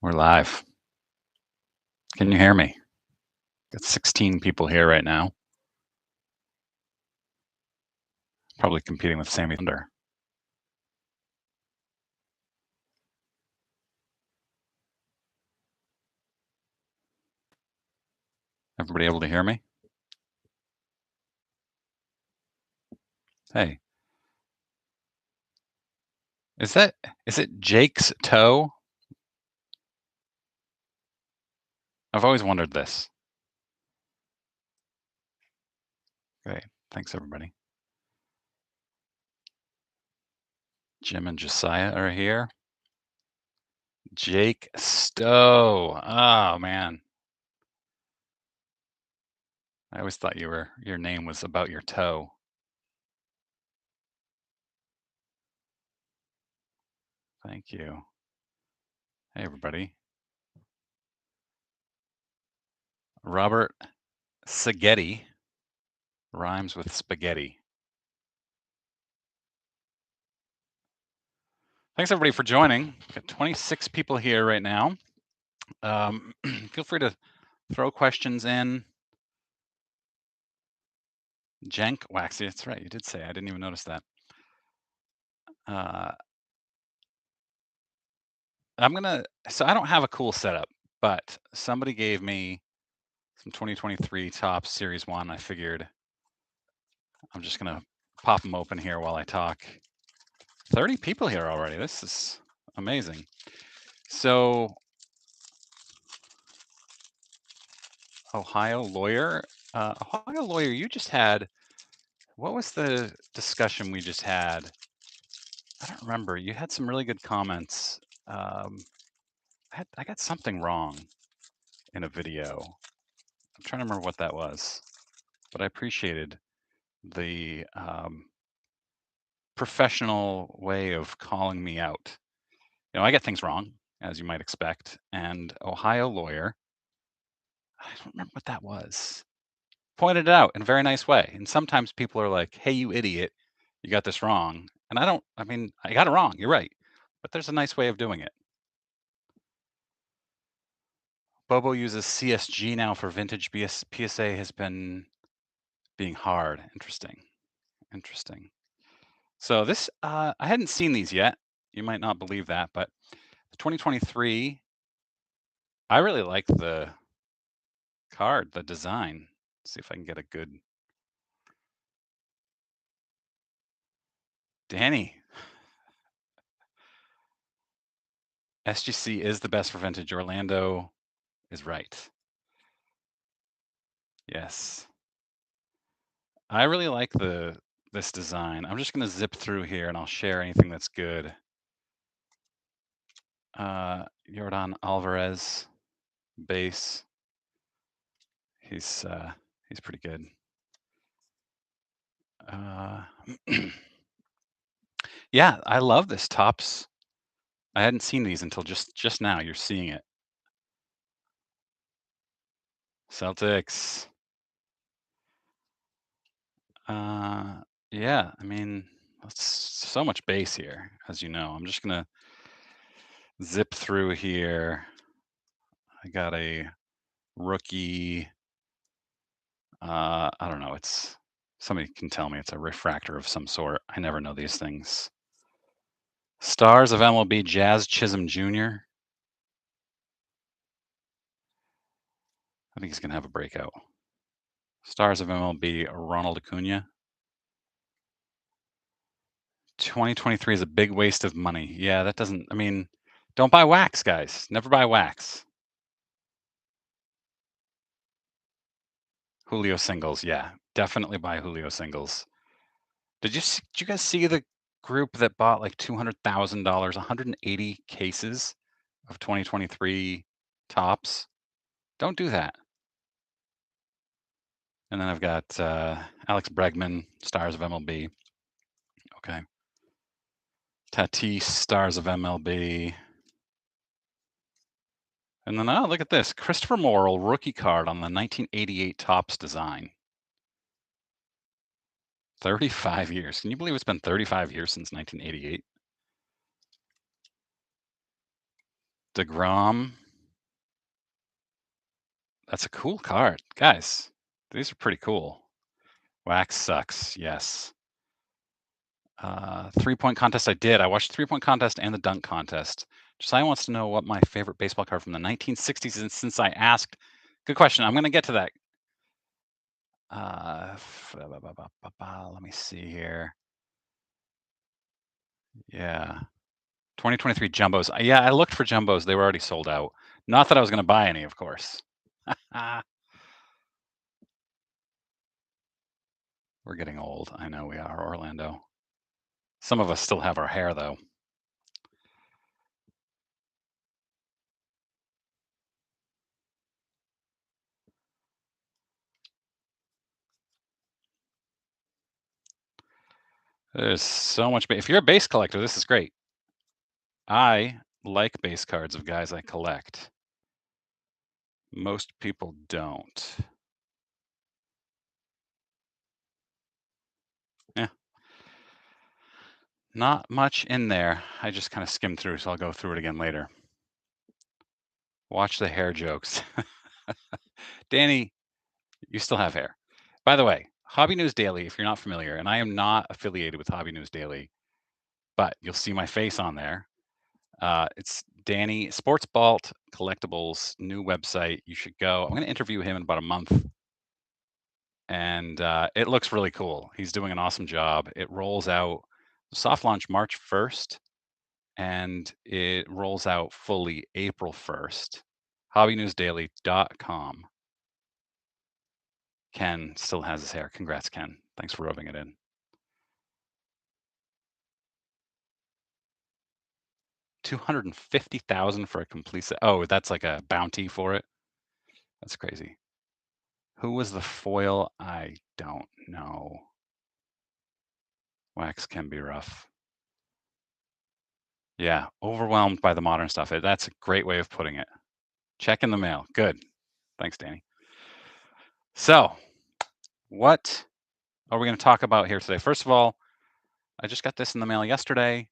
We're live. Can you hear me? Got 16 people here right now. Probably competing with Sammy Thunder. Everybody able to hear me? Hey. Is it Jake's toe? I've always wondered this. Great. Thanks, everybody. Jim and Josiah are here. Jake Stowe. Oh, man. I always thought your name was about your toe. Thank you. Hey, everybody. Robert Sagetti rhymes with spaghetti. Thanks, everybody, for joining. Got 26 people here right now. Feel free to throw questions in. Jenk Waxy, that's right, you did say. I didn't even notice that. So I don't have a cool setup, but somebody gave me some 2023 Topps Series 1. I figured I'm just going to pop them open here while I talk. 30 people here already. This is amazing. So, Ohio Lawyer, you just had, what was the discussion we just had? I don't remember. You had some really good comments. I got something wrong in a video. I'm trying to remember what that was, but I appreciated the professional way of calling me out. You know, I get things wrong, as you might expect, and Ohio Lawyer, I don't remember what that was, pointed it out in a very nice way. And sometimes people are like, hey, you idiot, you got this wrong. And I got it wrong. You're right. But there's a nice way of doing it. Bobo uses CSG now for vintage. PSA has been being hard. Interesting. So this, I hadn't seen these yet. You might not believe that, but the 2023, I really like the card, the design. Let's see if I can get a good. Danny. SGC is the best for vintage. Orlando is right. Yes. I really like this design. I'm just going to zip through here and I'll share anything that's good. Yordan Alvarez base. He's pretty good. Yeah, I love this Topps. I hadn't seen these until just now. You're seeing it. Celtics. Yeah, I mean, that's so much base here, as you know. I'm just gonna zip through here. I got a rookie. I don't know. Somebody can tell me it's a refractor of some sort. I never know these things. Stars of MLB, Jazz Chisholm Jr. I think he's gonna have a breakout. Stars of MLB, Ronald Acuna. 2023 is a big waste of money. Yeah, that doesn't. I mean, don't buy wax, guys. Never buy wax. Julio singles, yeah, definitely buy Julio singles. Did you guys see the group that bought like $200,000, 180 cases of 2023 Topps? Don't do that. And then I've got Alex Bregman, Stars of MLB. Okay. Tatis, Stars of MLB. And then, oh, look at this. Christopher Morel, rookie card on the 1988 Topps design. 35 years. Can you believe it's been 35 years since 1988? DeGrom. That's a cool card. Guys, these are pretty cool. Wax sucks. Yes. 3-point contest I did. I watched the 3-point contest and the dunk contest. Josiah wants to know what my favorite baseball card from the 1960s is since I asked. Good question. I'm going to get to that. Let me see here. Yeah. 2023 jumbos. Yeah, I looked for jumbos. They were already sold out. Not that I was going to buy any, of course. We're getting old. I know we are, Orlando. Some of us still have our hair, though. There's so much. If you're a base collector, this is great. I like base cards of guys I collect. Most people don't. Yeah. Not much in there. I just kind of skimmed through, so I'll go through it again later. Watch the hair jokes. Danny, you still have hair. By the way, Hobby News Daily, if you're not familiar, and I am not affiliated with Hobby News Daily, but you'll see my face on there. It's Danny, Sports Vault Collectibles, new website. You should go. I'm going to interview him in about a month. And it looks really cool. He's doing an awesome job. It rolls out soft launch March 1st, and it rolls out fully April 1st. HobbyNewsDaily.com. Ken still has his hair. Congrats, Ken. Thanks for rubbing it in. $250,000 for a complete set. Oh, that's like a bounty for it. That's crazy. Who was the foil? I don't know. Wax can be rough. Yeah, overwhelmed by the modern stuff. That's a great way of putting it. Check in the mail. Good. Thanks, Danny. So, what are we going to talk about here today? First of all, I just got this in the mail yesterday.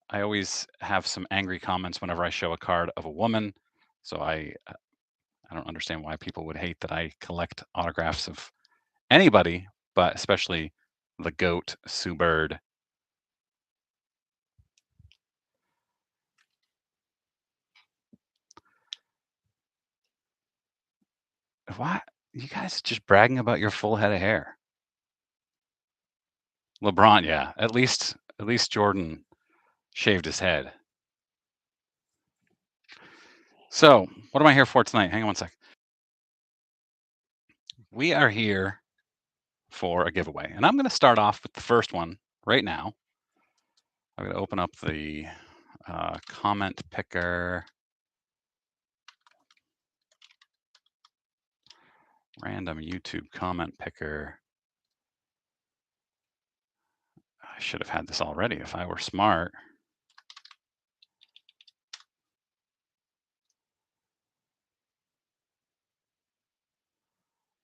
I always have some angry comments whenever I show a card of a woman. So I don't understand why people would hate that I collect autographs of anybody, but especially the GOAT, Sue Bird. Why? You guys just bragging about your full head of hair. LeBron, yeah. At least Jordan shaved his head. So, what am I here for tonight? Hang on one sec. We are here for a giveaway, and I'm going to start off with the first one right now. I'm going to open up the comment picker. Random YouTube comment picker. I should have had this already if I were smart.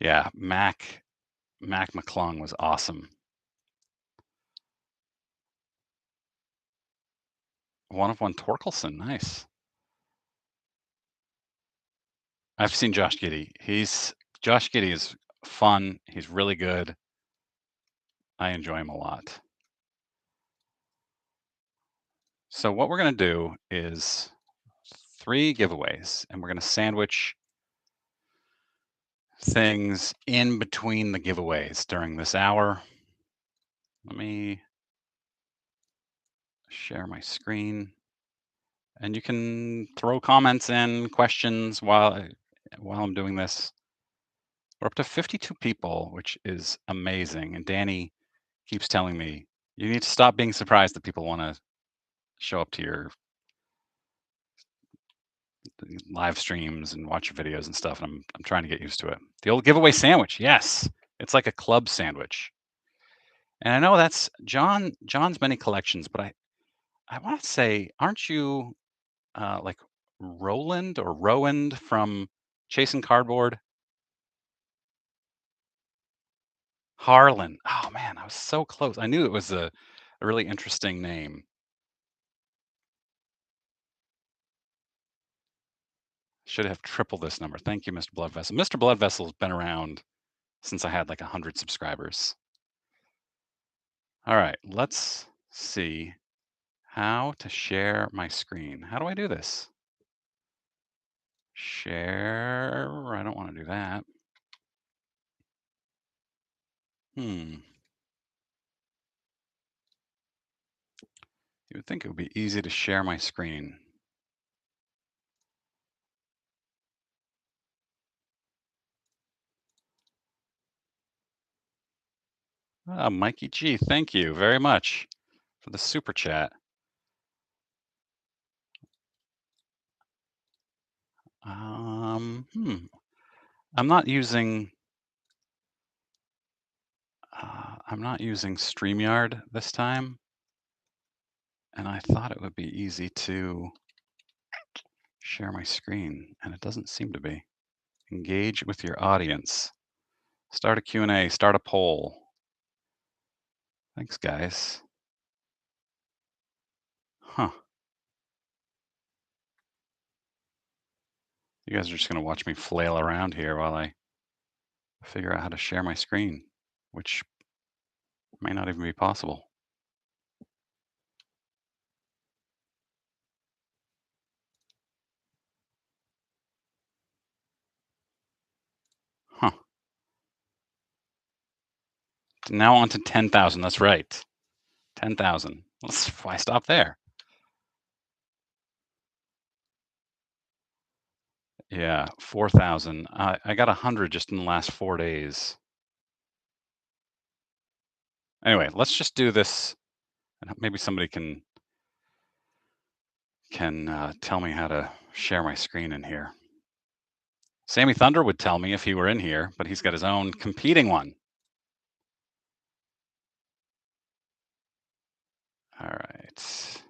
Yeah, Mac McClung was awesome. One of one Torkelson, nice. I've seen Josh Giddey. Josh Giddey is fun. He's really good. I enjoy him a lot. So what we're going to do is 3 giveaways, and we're going to sandwich things in between the giveaways during this hour. Let me share my screen, and you can throw comments in, questions while I'm doing this. We're up to 52 people, which is amazing. And Danny keeps telling me, you need to stop being surprised that people want to show up to your live streams and watch your videos and stuff. And I'm trying to get used to it. The old giveaway sandwich, yes, it's like a club sandwich. And I know that's John's many collections, but I want to say, aren't you like Roland or Rowand from Chasing Cardboard? Harlan. Oh man, I was so close. I knew it was a really interesting name. Should have triple this number. Thank you, Mr. Blood Vessel. Mr. Blood Vessel has been around since I had like 100 subscribers. All right, let's see how to share my screen. How do I do this? Share. I don't want to do that. You would think it would be easy to share my screen. Mikey G, thank you very much for the super chat. I'm not using StreamYard this time, and I thought it would be easy to share my screen, and it doesn't seem to be. Engage with your audience. Start a Q&A, start a poll. Thanks, guys. Huh. You guys are just going to watch me flail around here while I figure out how to share my screen, which may not even be possible. Huh. Now on to 10,000. That's right. 10,000. Why stop there? Yeah, 4,000. I got 100 just in the last 4 days. Anyway, let's just do this, and maybe somebody can tell me how to share my screen in here. Sammy Thunder would tell me if he were in here, but he's got his own competing one. All right.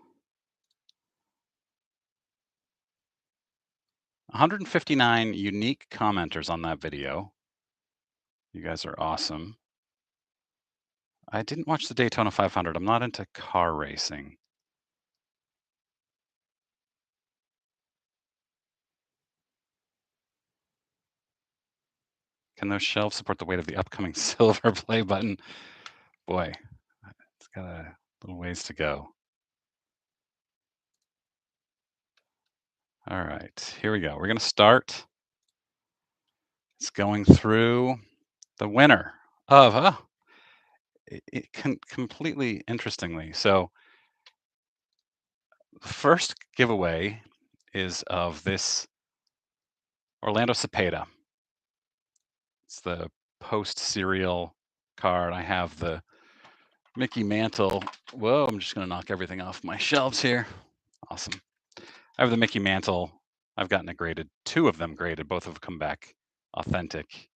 159 unique commenters on that video. You guys are awesome. I didn't watch the Daytona 500. I'm not into car racing. Can those shelves support the weight of the upcoming silver play button? Boy, it's got a little ways to go. All right, here we go. We're going to start. It's going through the winner of, completely interestingly. So the first giveaway is of this Orlando Cepeda. It's the post serial card. I have the Mickey Mantle. Whoa, I'm just going to knock everything off my shelves here. Awesome. I have the Mickey Mantle. I've gotten it graded. 2 of them graded. Both have come back authentic.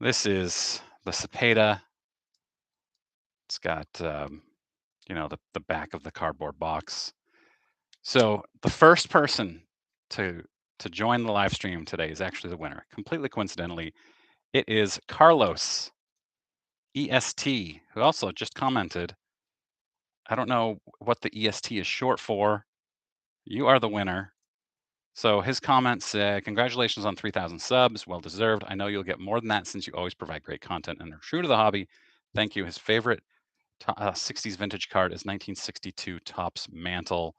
This is the Cepeda. It's got, the back of the cardboard box. So the first person to join the live stream today is actually the winner. Completely coincidentally, it is Carlos EST, who also just commented. I don't know what the EST is short for. You are the winner. So his comment said, "Congratulations on 3,000 subs. Well deserved. I know you'll get more than that since you always provide great content and are true to the hobby. Thank you." His favorite 60s vintage card is 1962 Topps Mantle.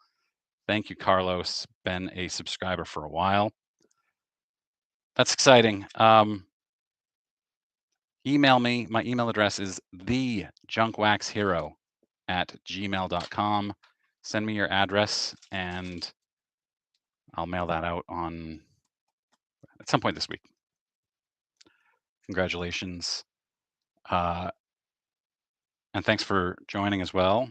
Thank you, Carlos. Been a subscriber for a while. That's exciting. Email me. My email address is thejunkwhaxhero@gmail.com. Send me your address and I'll mail that out at some point this week. Congratulations. And thanks for joining as well.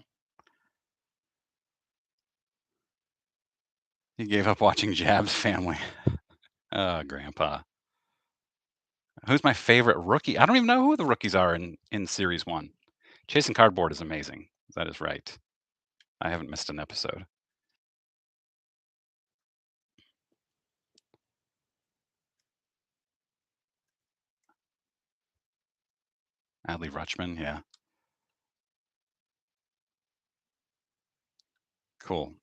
He gave up watching Jab's Family. Oh, Grandpa. Who's my favorite rookie? I don't even know who the rookies are in Series 1. Chasing Cardboard is amazing. That is right. I haven't missed an episode. Adley Rutschman, yeah. Cool.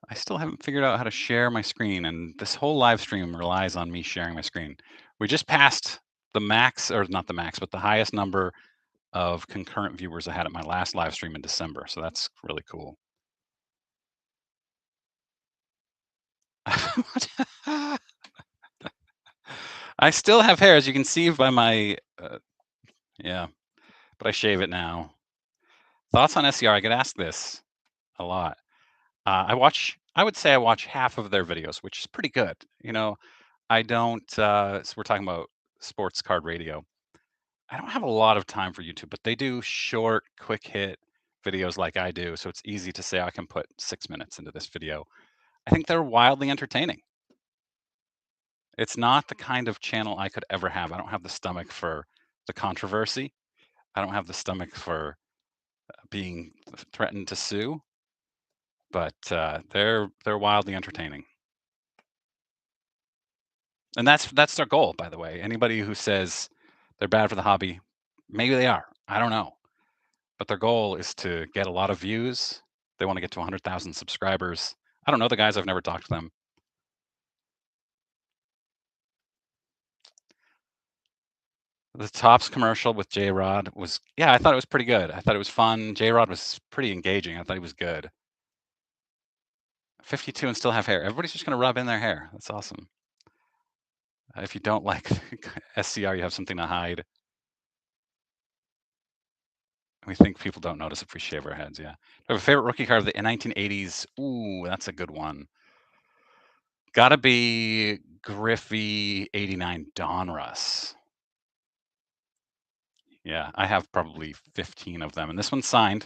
I still haven't figured out how to share my screen, and this whole live stream relies on me sharing my screen. We just passed the max, or not the max, but the highest number of concurrent viewers I had at my last live stream in December, so that's really cool. I still have hair, as you can see by my yeah, but I shave it now. Thoughts on SCR? I get asked this a lot. I would say I watch half of their videos, which is pretty good. I don't, so we're talking about sports card radio. I don't have a lot of time for YouTube, but they do short, quick hit videos like I do. So it's easy to say I can put 6 minutes into this video. I think they're wildly entertaining. It's not the kind of channel I could ever have. I don't have the stomach for the controversy. I don't have the stomach for being threatened to sue, but they're wildly entertaining. And that's their goal, by the way. Anybody who says they're bad for the hobby, maybe they are. I don't know. But their goal is to get a lot of views. They want to get to 100,000 subscribers. I don't know the guys. I've never talked to them. The Tops commercial with J Rod was, yeah, I thought it was pretty good. I thought it was fun. J Rod was pretty engaging. I thought he was good. 52 and still have hair. Everybody's just going to rub in their hair. That's awesome. If you don't like SCR, you have something to hide. We think people don't notice if we shave our heads. Yeah. I have a favorite rookie card of the 1980s. Ooh, that's a good one. Gotta be Griffey 89 Donruss. Yeah, I have probably 15 of them, and this one's signed.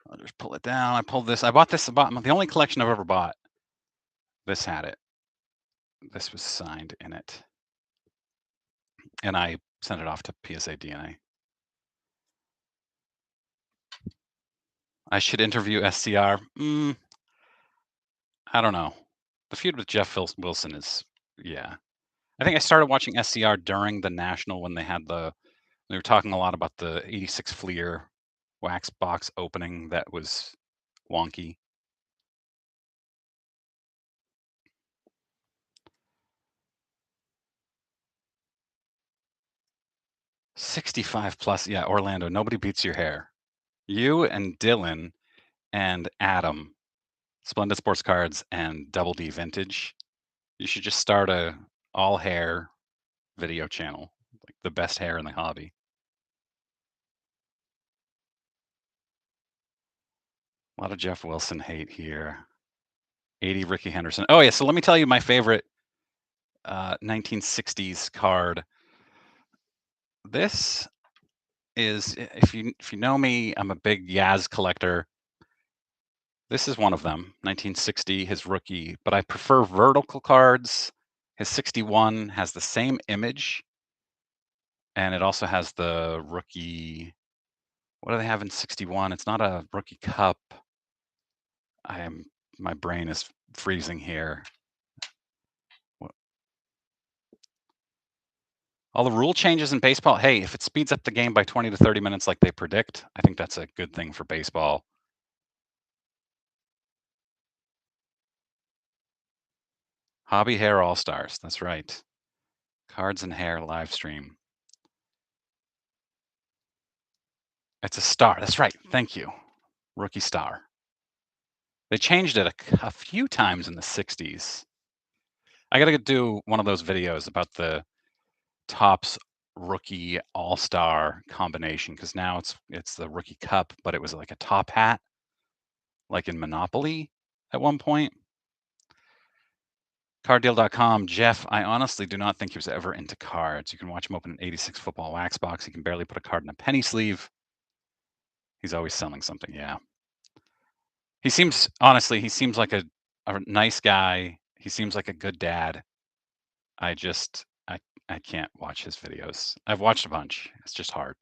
I'll just pull it down. I pulled this. I bought this about the only collection I've ever bought. This had it. This was signed in it, and I sent it off to PSA DNA. I should interview SCR. I don't know. The feud with Jeff Wilson is, yeah. I think I started watching SCR during the National when they were talking a lot about the 86 Fleer wax box opening that was wonky. 65 plus, yeah, Orlando, nobody beats your hair. You and Dylan and Adam, Splendid Sports Cards and Double D Vintage. You should just start a all hair video channel, like the best hair in the hobby. A lot of Jeff Wilson hate here. 80 Ricky Henderson. Oh yeah, so let me tell you my favorite 1960s card. This is, if you know me, I'm a big Yaz collector. This is one of them, 1960, his rookie, but I prefer vertical cards. His 61 has the same image, and it also has the rookie. What do they have in 61? It's not a rookie cup. My brain is freezing here. All the rule changes in baseball. Hey, if it speeds up the game by 20 to 30 minutes like they predict, I think that's a good thing for baseball. Hobby Hair All Stars. That's right. Cards and Hair live stream. It's a star. That's right. Thank you. Rookie star. They changed it a few times in the 60s. I gotta do one of those videos about the Topps rookie all-star combination because now it's the rookie cup, but it was like a top hat, like in Monopoly at one point. Carddeal.com. Jeff, I honestly do not think he was ever into cards. You can watch him open an 86 football wax box. He can barely put a card in a penny sleeve. He's always selling something. Yeah. He seems like a nice guy. He seems like a good dad. I just, I can't watch his videos. I've watched a bunch. It's just hard.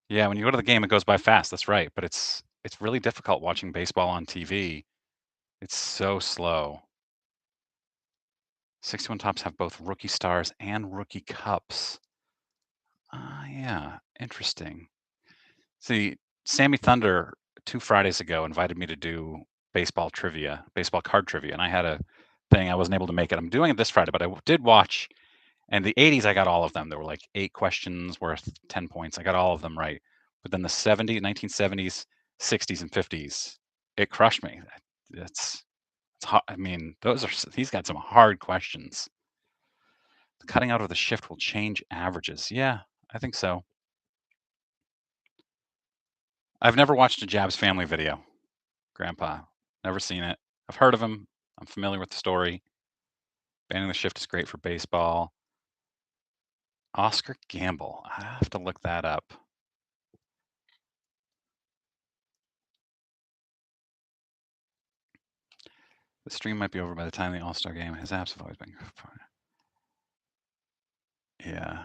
Yeah, when you go to the game, it goes by fast. That's right. But it's really difficult watching baseball on TV. It's so slow. 61 Tops have both rookie stars and rookie cups. Yeah, interesting. See, Sammy Thunder 2 Fridays ago invited me to do baseball trivia, baseball card trivia, and I had a thing, I wasn't able to make it. I'm doing it this Friday, but I did watch, and the '80s, I got all of them. There were, like, 8 questions worth 10 points. I got all of them right. But then the 1970s, '60s, and '50s, it crushed me. It's ha I mean, those are he's got some hard questions. Cutting out of the shift will change averages. Yeah, I think so. I've never watched a Jabs Family video, Grandpa. Never seen it. I've heard of him. I'm familiar with the story. Banning the shift is great for baseball. Oscar Gamble. I have to look that up. The stream might be over by the time the All-Star game. His apps have always been yeah.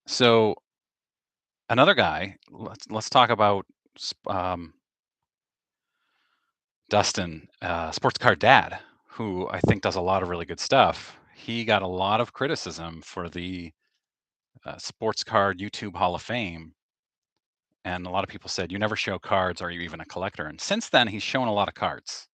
So another guy. Let's talk about Dustin, Sports Card Dad, who I think does a lot of really good stuff. He got a lot of criticism for the Sports Card YouTube Hall of Fame, and a lot of people said, "You never show cards. Are you even a collector?" And since then, he's shown a lot of cards.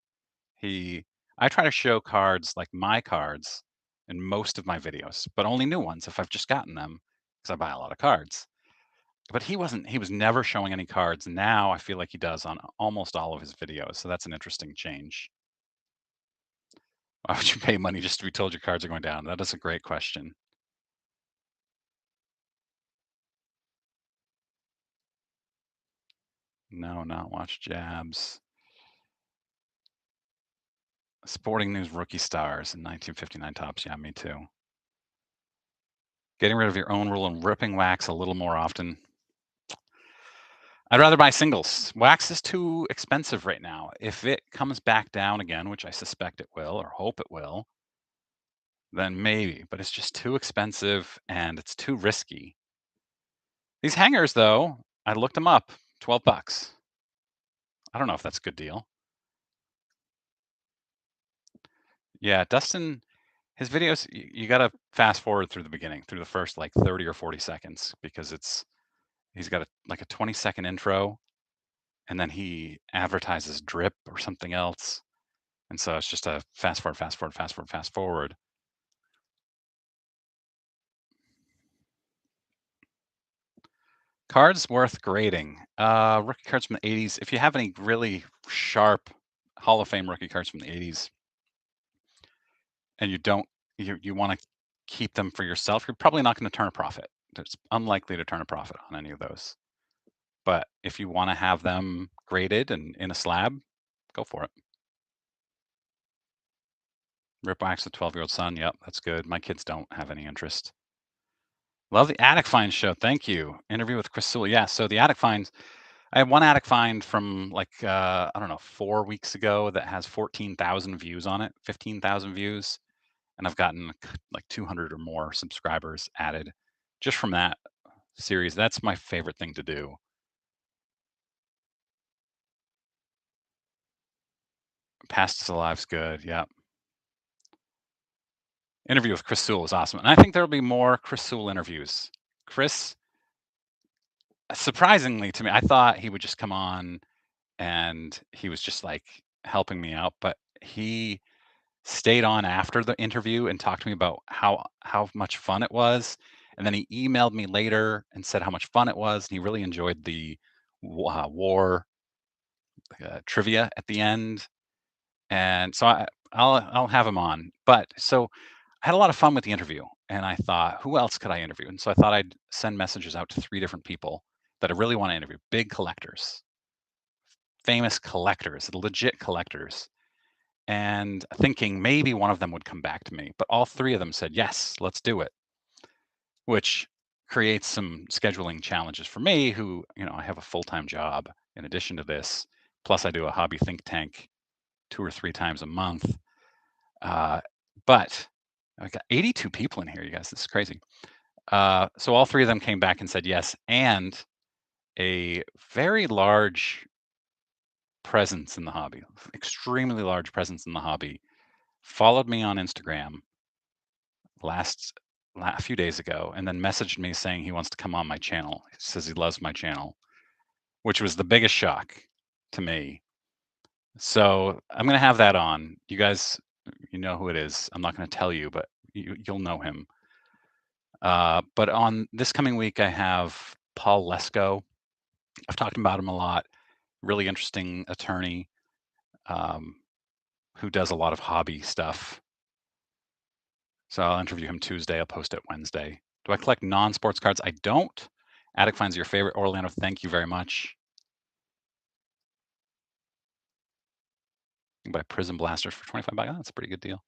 He, I try to show cards like my cards in most of my videos, but only new ones if I've just gotten them because I buy a lot of cards. But he wasn't. He was never showing any cards. Now I feel like he does on almost all of his videos. So that's an interesting change. Why would you pay money just to be told your cards are going down? That is a great question. No, not watch Jabs. Sporting News rookie stars in 1959 tops. Yeah, me too. Getting rid of your own rule and ripping wax a little more often. I'd rather buy singles. Wax is too expensive right now. If it comes back down again, which I suspect it will or hope it will, then maybe, but it's just too expensive and it's too risky. These hangers though, I looked them up, 12 bucks. I don't know if that's a good deal. Yeah, Dustin, his videos, you got to fast forward through the beginning, through the first like 30 or 40 seconds because he's got like a 20-second intro and then he advertises drip or something else. And so it's just a fast forward, fast forward, fast forward, fast forward. Cards worth grading. Rookie cards from the '80s. If you have any really sharp Hall of Fame rookie cards from the '80s, and you don't, you want to keep them for yourself, you're probably not going to turn a profit. It's unlikely to turn a profit on any of those. But if you want to have them graded and in a slab, go for it. Rip wax the 12-year-old son. Yep, that's good. My kids don't have any interest. Love the Attic Find show. Thank you. Interview with Chris Sewell. Yeah, so the Attic Finds, I have one attic find from like I don't know 4 weeks ago that has 14,000 views on it, 15,000 views, and I've gotten like 200 or more subscribers added just from that series. That's my favorite thing to do. Past is Alive's good. Yeah. Interview with Chris Sewell was awesome, and I think there'll be more Chris Sewell interviews. Chris, surprisingly to me, I thought he would just come on and he was just like helping me out, but he stayed on after the interview and talked to me about how much fun it was, and then he emailed me later and said how much fun it was, and he really enjoyed the war trivia at the end, and so I'll have him on. But so I had a lot of fun with the interview, and I thought, who else could I interview? And so I thought I'd send messages out to 3 different people that I really want to interview, big collectors, famous collectors, legit collectors, and thinking maybe one of them would come back to me. But all 3 of them said, "Yes, let's do it," which creates some scheduling challenges for me who, I have a full-time job in addition to this. Plus I do a hobby think tank 2 or 3 times a month. Uh, but I got 82 people in here, you guys. This is crazy. So all 3 of them came back and said yes, and a very large presence in the hobby, extremely large presence in the hobby, followed me on Instagram last a few days ago and then messaged me saying he wants to come on my channel. He says he loves my channel, which was the biggest shock to me. So I'm gonna have that on. You guys, you know who it is. I'm not gonna tell you, but you'll know him. But on this coming week, I have Paul Lesko. I've talked about him a lot. Really interesting attorney um, who does a lot of hobby stuff. So I'll interview him Tuesday. I'll post it Wednesday. Do I collect non-sports cards? I don't. Attic finds your favorite Orlando. Thank you very much. You can buy Prism Blasters for 25 bucks. Oh, that's a pretty good deal.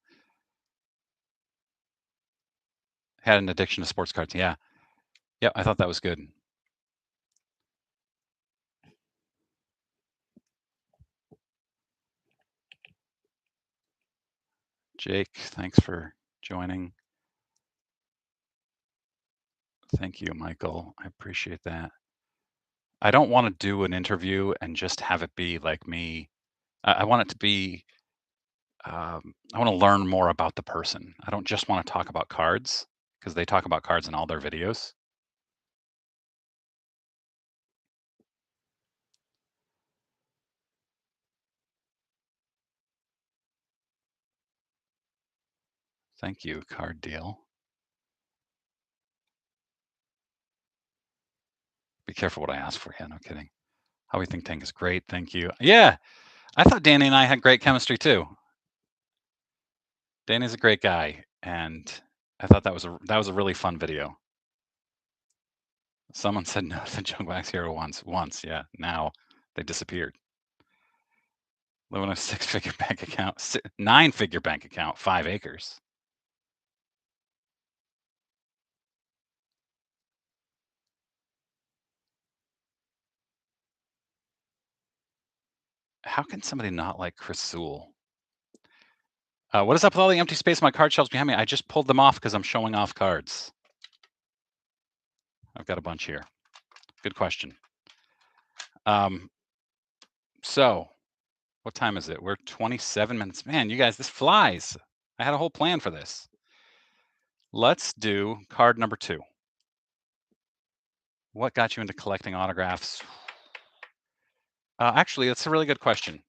Had an addiction to sports cards. Yeah. Yep. I thought that was good. Jake, thanks for joining. Thank you, Michael. I appreciate that. I don't want to do an interview and just have it be like me. I want it to be, I want to learn more about the person. I don't just want to talk about cards because they talk about cards in all their videos. Thank you, card deal. Be careful what I ask for. Yeah, no kidding. How we think tank is great. Thank you. Yeah, I thought Danny and I had great chemistry too. Danny's a great guy, and I thought that was a really fun video. Someone said no to the junk wax hero once, yeah. Now they disappeared. Live on a six-figure bank account, nine-figure bank account, 5 acres. How can somebody not like Chris Sewell? What is up with all the empty space on my card shelves behind me? I just pulled them off because I'm showing off cards. I've got a bunch here. Good question. So what time is it? We're 27 minutes. Man, you guys, this flies. I had a whole plan for this. Let's do card number 2. What got you into collecting autographs? Actually, that's a really good question.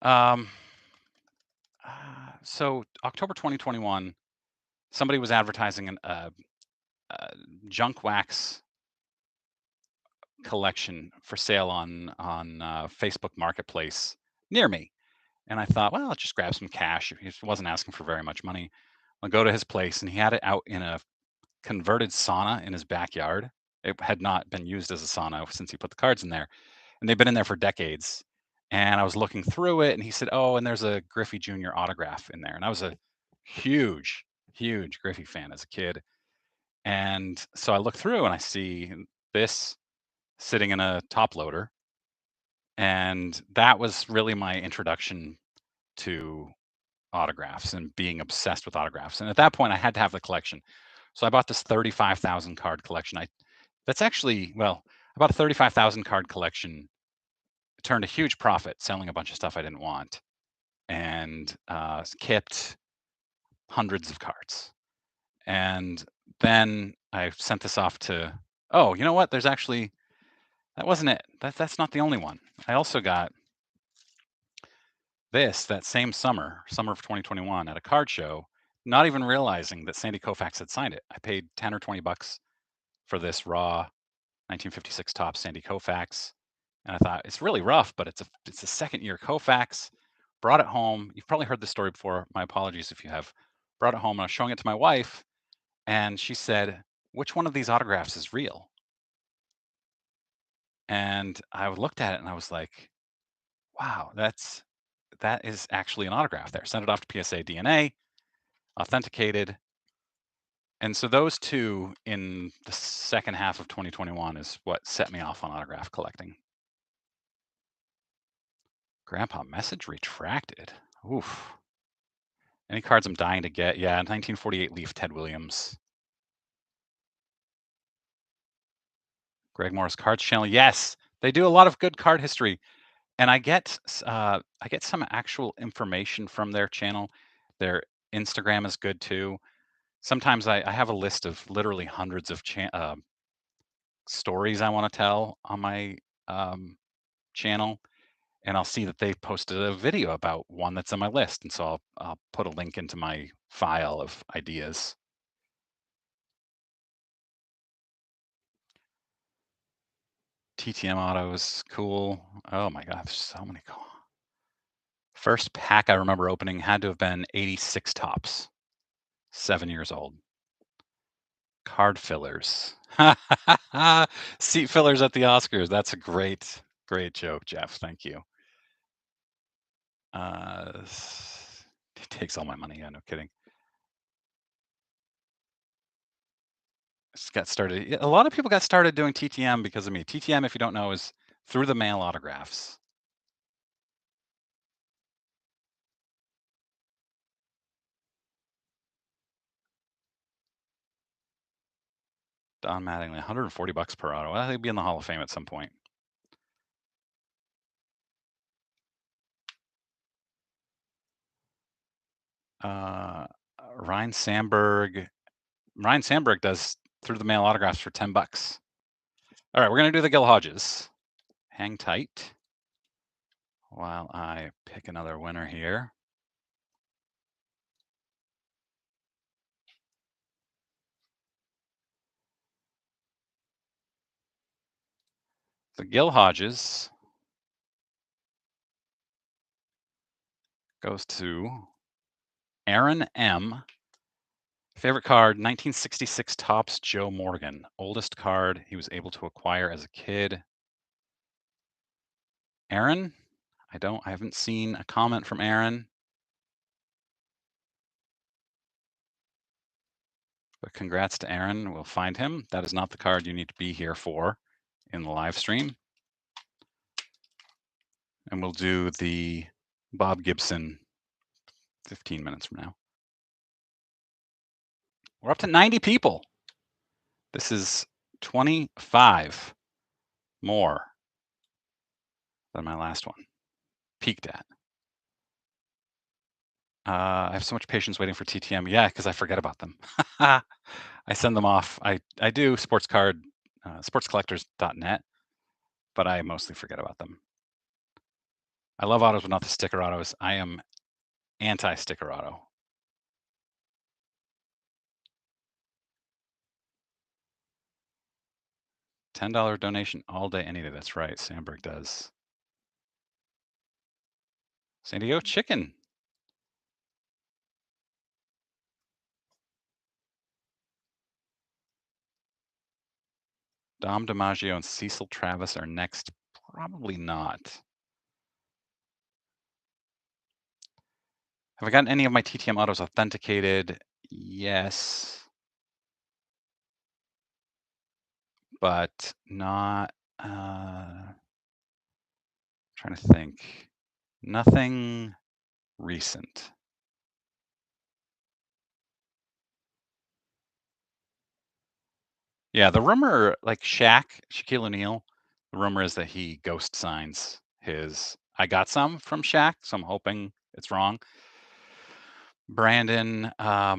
Um, so October 2021, somebody was advertising a junk wax collection for sale on Facebook Marketplace near me, and I thought, well, I'll just grab some cash. He wasn't asking for very much money. I'll go to his place, and he had it out in a converted sauna in his backyard. It had not been used as a sauna since he put the cards in there, and they've been in there for decades. And I was looking through it, and he said, "Oh, and there's a Griffey Jr. autograph in there." And I was a huge, huge Griffey fan as a kid. And so I look through and I see this sitting in a top loader, and that was really my introduction to autographs and being obsessed with autographs. And at that point, I had to have the collection. So I bought this 35,000 card collection. That's actually, well, I bought a 35,000 card collection, turned a huge profit selling a bunch of stuff I didn't want, and kept hundreds of cards. And then I sent this off to, oh, you know what? There's actually, that wasn't it. That's not the only one. I also got this that same summer of 2021 at a card show, not even realizing that Sandy Koufax had signed it. I paid 10 or 20 bucks for this raw 1956 top Sandy Koufax, and I thought it's really rough, but it's a second year Koufax. Brought it home. You've probably heard this story before. My apologies if you have. Brought it home and I was showing it to my wife, and she said, "Which one of these autographs is real?" And I looked at it and I was like, "Wow, that is actually an autograph there." Sent it off to PSA DNA, authenticated. And so those two in the second half of 2021 is what set me off on autograph collecting. Grandpa message retracted. Oof. Any cards I'm dying to get? Yeah, 1948 Leaf Ted Williams. Greg Morris Cards Channel. Yes, they do a lot of good card history, and I get some actual information from their channel. Their Instagram is good too. Sometimes I have a list of literally hundreds of stories I want to tell on my um, channel, and I'll see that they posted a video about one that's on my list, and so I'll put a link into my file of ideas. TTM autos, cool. Oh my god, there's so many cool. First pack I remember opening had to have been 86 tops, 7 years old. Card fillers. Seat fillers at the Oscars. That's a great joke, Jeff. Thank you. It takes all my money. Yeah, no kidding. Just got started. A lot of people got started doing TTM because of me. TTM, if you don't know, is through the mail autographs. Don Mattingly, 140 bucks per auto. I think he'll be in the Hall of Fame at some point. Uh, Ryan Sandberg. Ryan Sandberg does through the mail autographs for 10 bucks. All right, we're gonna do the Gil Hodges. Hang tight while I pick another winner here. The Gil Hodges goes to Aaron M. Favorite card, 1966 Topps Joe Morgan. Oldest card he was able to acquire as a kid. Aaron, I haven't seen a comment from Aaron. But congrats to Aaron. We'll find him. That is not the card you need to be here for in the live stream. And we'll do the Bob Gibson 15 minutes from now. We're up to 90 people. This is 25 more than my last one. Peaked at. I have so much patience waiting for TTM. Yeah, because I forget about them. I send them off. I do sportscollectors.net, but I mostly forget about them. I love autos, but not the sticker autos. I am anti-sticker auto. $10 donation all day, any day. That's right. Sandberg does. San Diego Chicken. Dom DiMaggio and Cecil Travis are next. Probably not. Have I gotten any of my TTM autos authenticated? Yes. But not, trying to think. Nothing recent. Yeah, the rumor, like Shaquille O'Neal, the rumor is that he ghost signs his. I got some from Shaq, so I'm hoping it's wrong. Brandon, I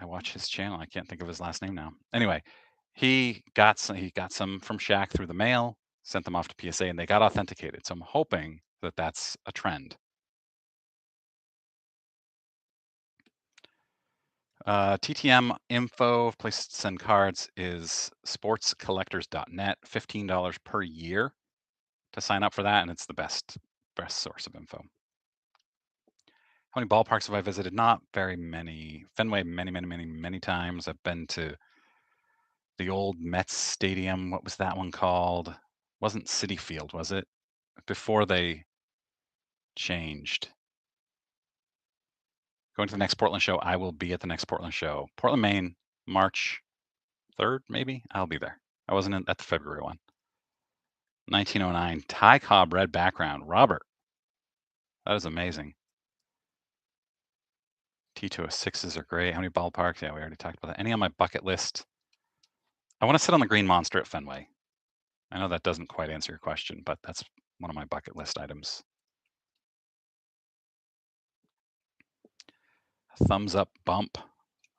watch his channel. I can't think of his last name now. Anyway, he got some from Shaq through the mail, sent them off to PSA, and they got authenticated. So I'm hoping that that's a trend. TTM info, place to send cards is sportscollectors.net, $15 per year to sign up for that, and it's the best source of info. How many ballparks have I visited? Not very many. Fenway, many times. I've been to the old Mets stadium. What was that one called? Wasn't Citi Field, was it? Before they changed. Going to the next Portland show. I will be at the next Portland show. Portland, Maine, March 3rd, maybe. I'll be there. I wasn't at the February one. 1909 Ty Cobb red background. Robert. That is amazing. T206s are great. How many ballparks? Yeah, we already talked about that. Any on my bucket list? I want to sit on the Green Monster at Fenway. I know that doesn't quite answer your question, but that's one of my bucket list items. thumbs up bump.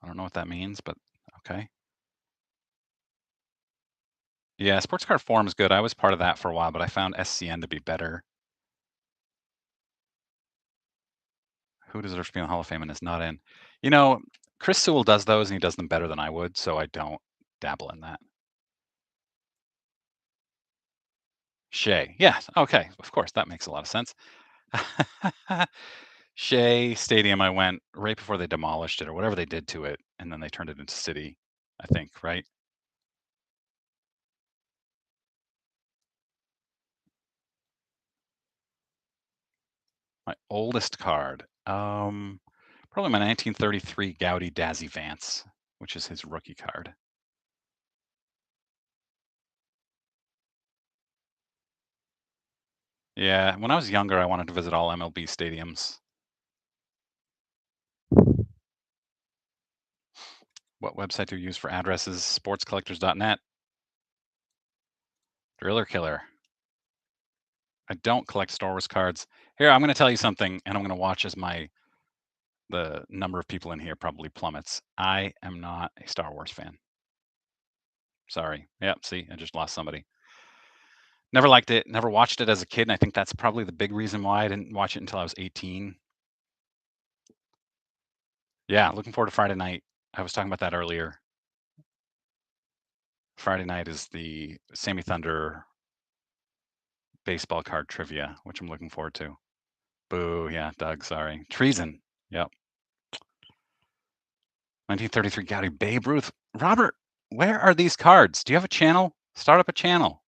I don't know what that means, but okay. Yeah, Sports Card Forum is good. I was part of that for a while, but I found SCN to be better. Who deserves to be in the Hall of Fame and is not in? You know, Chris Sewell does those and he does them better than I would, so I don't dabble in that. Shea. Yes. Okay. Of course. That makes a lot of sense. Shea Stadium, I went right before they demolished it or whatever they did to it, and then they turned it into city, I think, right? My oldest card. Probably my 1933 Gaudy Dazzy Vance, which is his rookie card. Yeah, when I was younger, I wanted to visit all MLB stadiums. What website do you use for addresses? Sportscollectors.net. Driller Killer. I don't collect Star Wars cards. Here, I'm going to tell you something, and I'm going to watch as the number of people in here probably plummets. I am not a Star Wars fan. Sorry. Yep. See, I just lost somebody. Never liked it. Never watched it as a kid, and I think that's probably the big reason why I didn't watch it until I was 18. Yeah, looking forward to Friday night. I was talking about that earlier. Friday night is the Sammy Thunder baseball card trivia, which I'm looking forward to. Boo, yeah, Doug, sorry. Treason. Yep. 1933 Gaudy Babe Ruth. Robert, where are these cards? Do you have a channel? Start up a channel.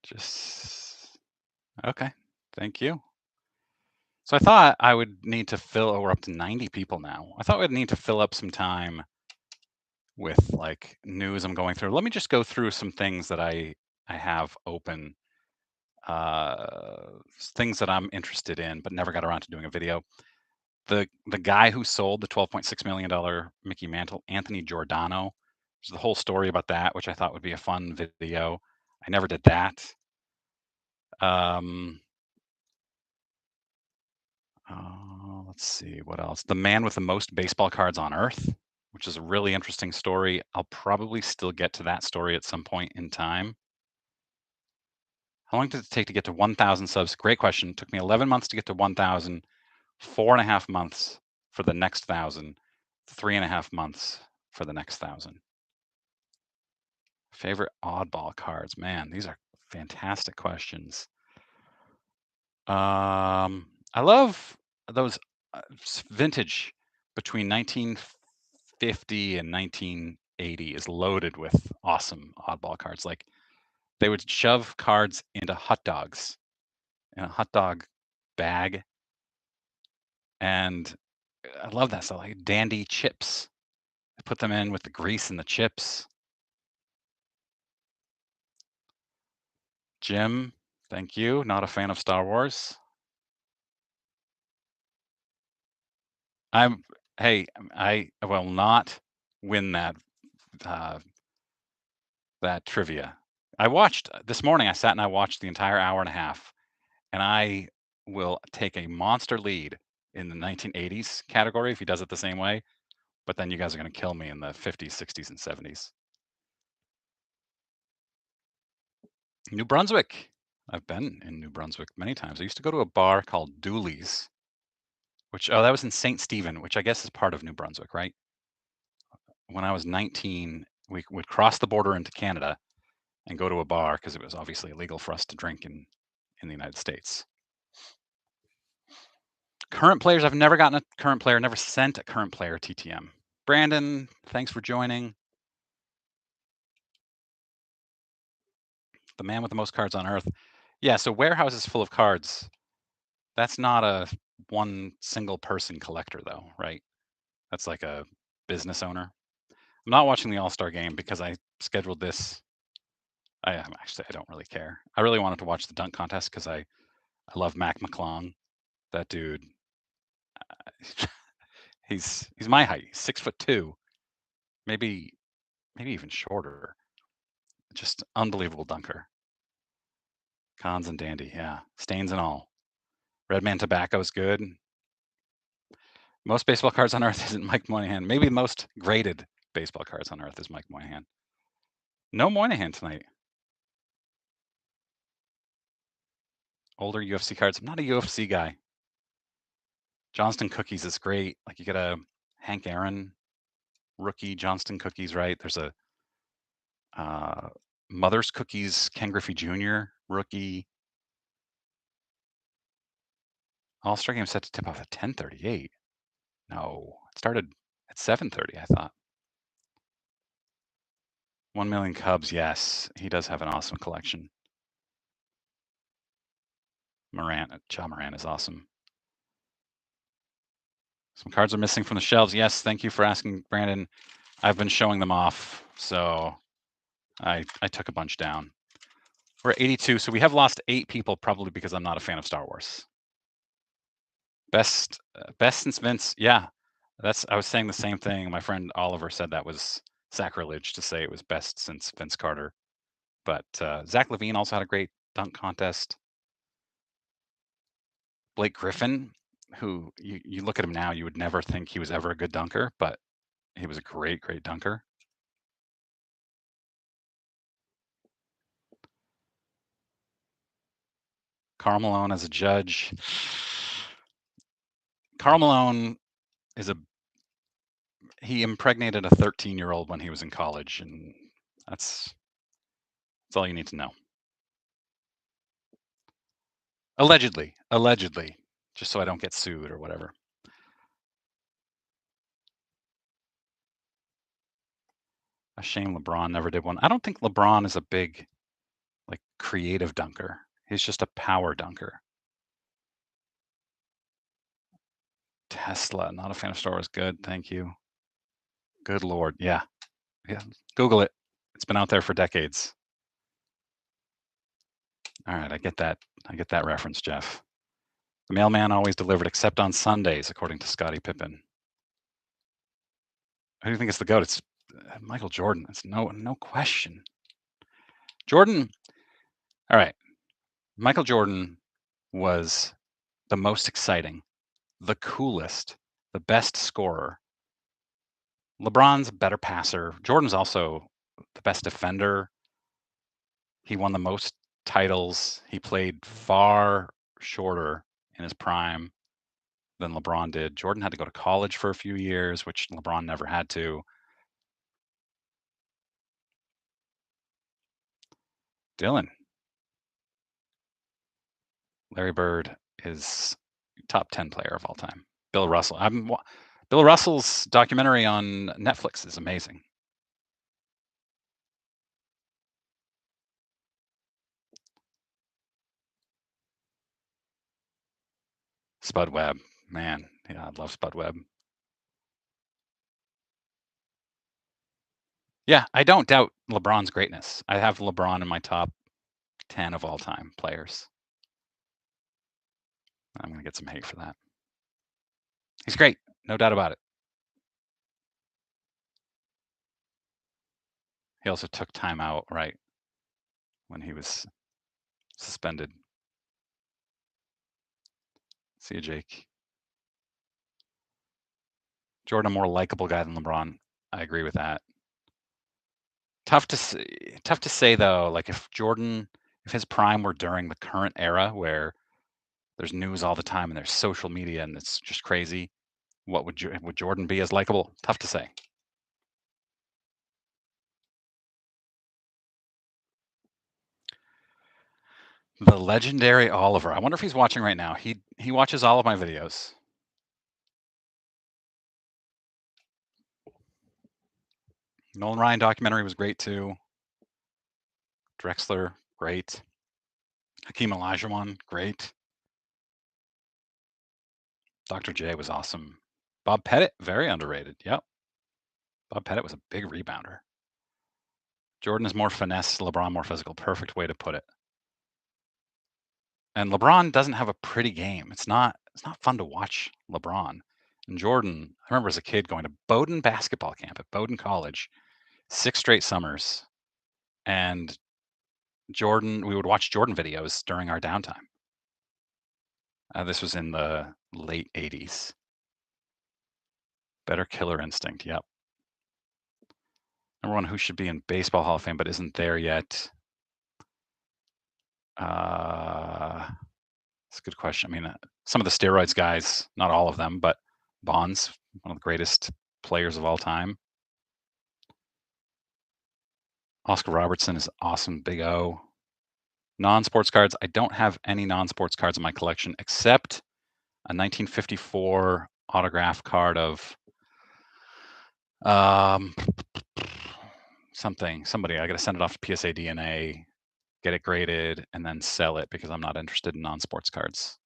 Just okay. Thank you. So I thought I would need to fill, oh, we're up to 90 people now. I thought we'd need to fill up some time with like news I'm going through. Let me just go through some things that I have open, things that I'm interested in, but never got around to doing a video. The guy who sold the $12.6 million Mickey Mantle, Anthony Giordano. There's the whole story about that, which I thought would be a fun video. I never did that. Um, let's see what else. The man with the most baseball cards on Earth, which is a really interesting story. I'll probably still get to that story at some point in time. How long did it take to get to 1,000 subs? Great question. It took me 11 months to get to 1,000, 4.5 months for the next 1,000, 3.5 months for the next 1,000. Favorite oddball cards? Man, these are fantastic questions. I love those vintage between 1950 and 1980 is loaded with awesome oddball cards. Like they would shove cards into hot dogs in a hot dog bag, and I love that stuff. Like dandy chips, I put them in with the grease and the chips. Jim, thank you. Not a fan of Star Wars. I'm hey, I will not win uh, that trivia. I watched this morning. I sat and I watched the entire hour and a half, and I will take a monster lead in the 1980s category if he does it the same way. But then you guys are going to kill me in the 50s, 60s, and 70s. New Brunswick. I've been in New Brunswick many times. I used to go to a bar called Dooley's, which that was in St. Stephen, which I guess is part of New Brunswick, right? When I was 19, we would cross the border into Canada and go to a bar because it was obviously illegal for us to drink in the United States. Current players, I've never gotten a current player, never sent a current player TTM. Brandon, thanks for joining. The man with the most cards on Earth. Yeah, so warehouses full of cards. That's not a one single person collector, though, right? That's like a business owner. I'm not watching the All-Star game because I scheduled this. I don't really care. I really wanted to watch the dunk contest because I love Mac McClung. That dude, He's my height. He's 6'2", maybe even shorter. Just unbelievable dunker. Cons and dandy, yeah. Stains and all. Redman Tobacco is good. Most baseball cards on earth isn't Mike Moynihan. Maybe the most graded baseball cards on earth is Mike Moynihan. No Moynihan tonight. Older UFC cards. I'm not a UFC guy. Johnston Cookies is great. Like you get a Hank Aaron rookie Johnston Cookies, right? There's a Mother's Cookies Ken Griffey Jr. rookie. All-Star game set to tip off at 10:38. No, it started at 7:30, I thought. 1 million Cubs, yes. He does have an awesome collection. John Moran is awesome. Some cards are missing from the shelves. Yes, thank you for asking, Brandon. I've been showing them off, so I took a bunch down. We're at 82, so we have lost 8 people, probably because I'm not a fan of Star Wars. Best since Vince. Yeah, I was saying the same thing. My friend Oliver said that was sacrilege to say it was best since Vince Carter. But Zach Levine also had a great dunk contest. Blake Griffin, who you look at him now, you would never think he was ever a good dunker, but he was a great dunker. Karl Malone as a judge. Karl Malone he impregnated a 13-year-old when he was in college, and that's all you need to know. Allegedly, just so I don't get sued or whatever. A shame LeBron never did one. I don't think LeBron is a big, like, creative dunker. He's just a power dunker. Tesla, not a fan of Star Wars. Good, thank you. Good Lord, yeah. Google it. It's been out there for decades. All right, I get that. I get that reference, Jeff. The mailman always delivered, except on Sundays, according to Scottie Pippen. Who do you think is the GOAT? It's Michael Jordan. It's no question. Jordan. All right. Michael Jordan was the most exciting, the coolest, the best scorer. LeBron's a better passer. Jordan's also the best defender. He won the most titles. He played far shorter in his prime than LeBron did. Jordan had to go to college for a few years, which LeBron never had to. Dylan. Larry Bird is top 10 player of all time. Bill Russell. Bill Russell's documentary on Netflix is amazing. Spud Webb, man, yeah, I love Spud Webb. Yeah, I don't doubt LeBron's greatness. I have LeBron in my top 10 of all time players. I'm going to get some hate for that. He's great, no doubt about it. He also took time out, right, when he was suspended. See you, Jake. Jordan, a more likable guy than LeBron. I agree with that. Tough to say though. Like if his prime were during the current era where there's news all the time and there's social media and it's just crazy, what would Jordan be as likable? Tough to say. The legendary Oliver. I wonder if he's watching right now. He watches all of my videos. Nolan Ryan documentary was great too. Drexler, great. Hakeem Olajuwon, great. Dr. J was awesome. Bob Pettit, very underrated. Yep. Bob Pettit was a big rebounder. Jordan is more finesse, LeBron more physical. Perfect way to put it. And LeBron doesn't have a pretty game. It's not fun to watch LeBron. And Jordan, I remember as a kid going to Bowdoin basketball camp at Bowdoin College, 6 straight summers, and Jordan we would watch Jordan videos during our downtime. This was in the late '80s. Better Killer Instinct, yep. Number one, who should be in Baseball Hall of Fame but isn't there yet? Uh, it's a good question. I mean, some of the steroids guys, not all of them, but Bonds, one of the greatest players of all time. Oscar Robertson is awesome, Big O. Non-sports cards, I don't have any non-sports cards in my collection except a 1954 autograph card of um, somebody. I got to send it off to PSA DNA, get it graded, and then sell it because I'm not interested in non-sports cards.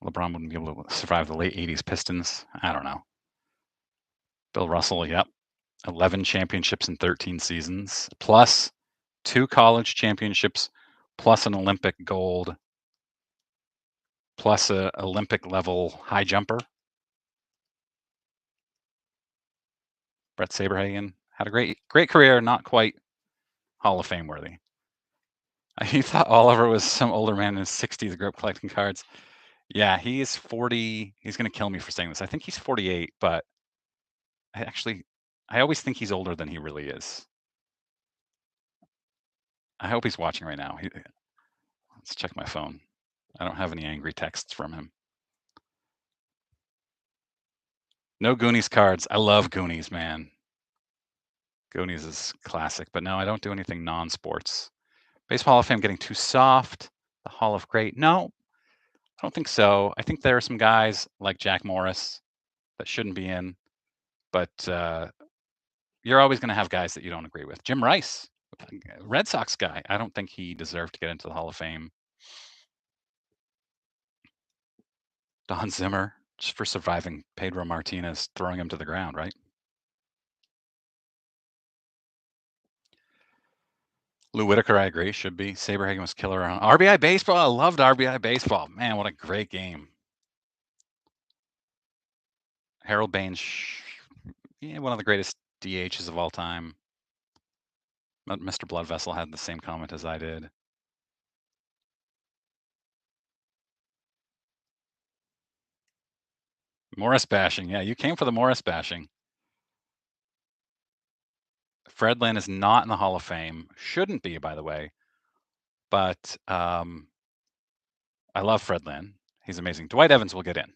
LeBron wouldn't be able to survive the late '80s Pistons. I don't know. Bill Russell, yep. 11 championships in 13 seasons, plus 2 college championships, plus an Olympic gold, plus a Olympic level high jumper. Brett Saberhagen had a great career, not quite Hall of Fame worthy. He thought Oliver was some older man in his 60s, grew up collecting cards. Yeah, he is 40. He's going to kill me for saying this. I think he's 48, but I always think he's older than he really is. I hope he's watching right now. Let's check my phone. I don't have any angry texts from him. No Goonies cards. I love Goonies, man. Goonies is classic, but no, I don't do anything non-sports. Baseball Hall of Fame getting too soft. The Hall of Great. No, I don't think so. I think there are some guys like Jack Morris that shouldn't be in, but you're always going to have guys that you don't agree with. Jim Rice, Red Sox guy. I don't think he deserved to get into the Hall of Fame. Don Zimmer, just for surviving Pedro Martinez throwing him to the ground, right? Lou Whitaker, I agree, should be. Saberhagen was killer on RBI Baseball. I loved RBI Baseball. Man, what a great game. Harold Baines, yeah, one of the greatest DHs of all time. Mr. Blood Vessel had the same comment as I did. Morris bashing. Yeah, you came for the Morris bashing. Fred Lynn is not in the Hall of Fame. Shouldn't be, by the way. But I love Fred Lynn. He's amazing. Dwight Evans will get in.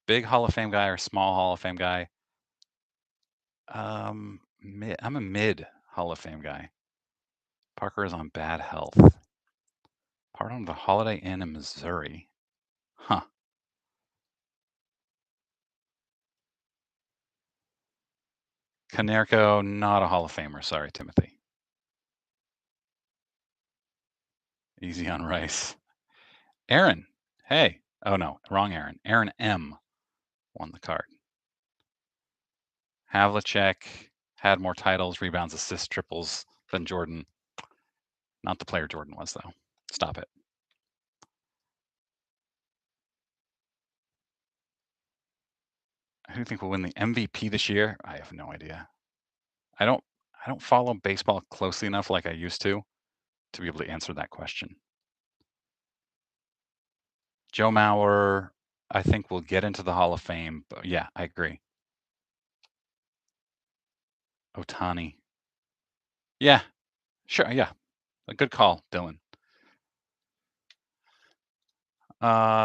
Big Hall of Fame guy or small Hall of Fame guy? I'm a mid Hall of Fame guy. Parker is on bad health. Part on the Holiday Inn in Missouri. Huh. Canerco, not a Hall of Famer. Sorry, Timothy. Easy on Rice. Aaron. Hey. Oh, no. Wrong Aaron. Aaron M. won the card. Havlicek had more titles, rebounds, assists, triples than Jordan. Not the player Jordan was, though. Stop it. Who do you think will win the MVP this year? I have no idea. I don't follow baseball closely enough like I used to be able to answer that question. Joe Mauer, I think will get into the Hall of Fame. But yeah, I agree. Otani. Yeah, sure. Yeah, a good call, Dylan.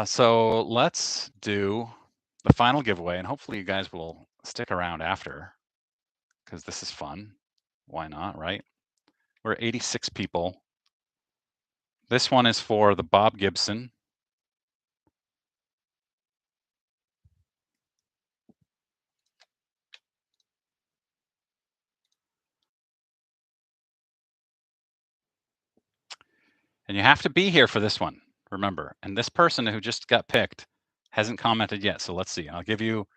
So let's do the final giveaway, and hopefully you guys will stick around after because this is fun. Why not, right? We're 86 people. This one is for the Bob Gibson. And you have to be here for this one, remember. And this person who just got picked hasn't commented yet. So let's see. I'll give you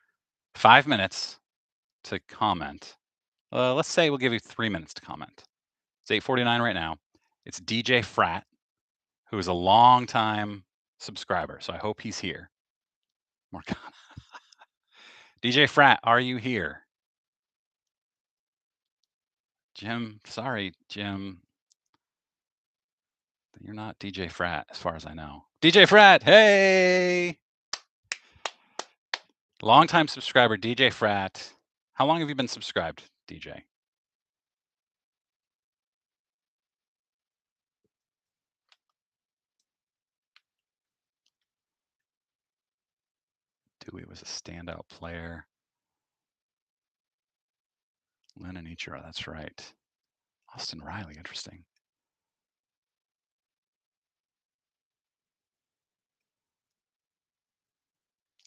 5 minutes to comment. Let's say we'll give you 3 minutes to comment. It's 8:49 right now. It's DJ Frat, who is a long-time subscriber, so I hope he's here. Morgana. DJ Frat, are you here? Jim, sorry, Jim. You're not DJ Frat, as far as I know. DJ Frat, hey! Longtime subscriber, DJ Frat. How long have you been subscribed, DJ? Dewey was a standout player. Lennon Ichiro, that's right. Austin Riley, interesting.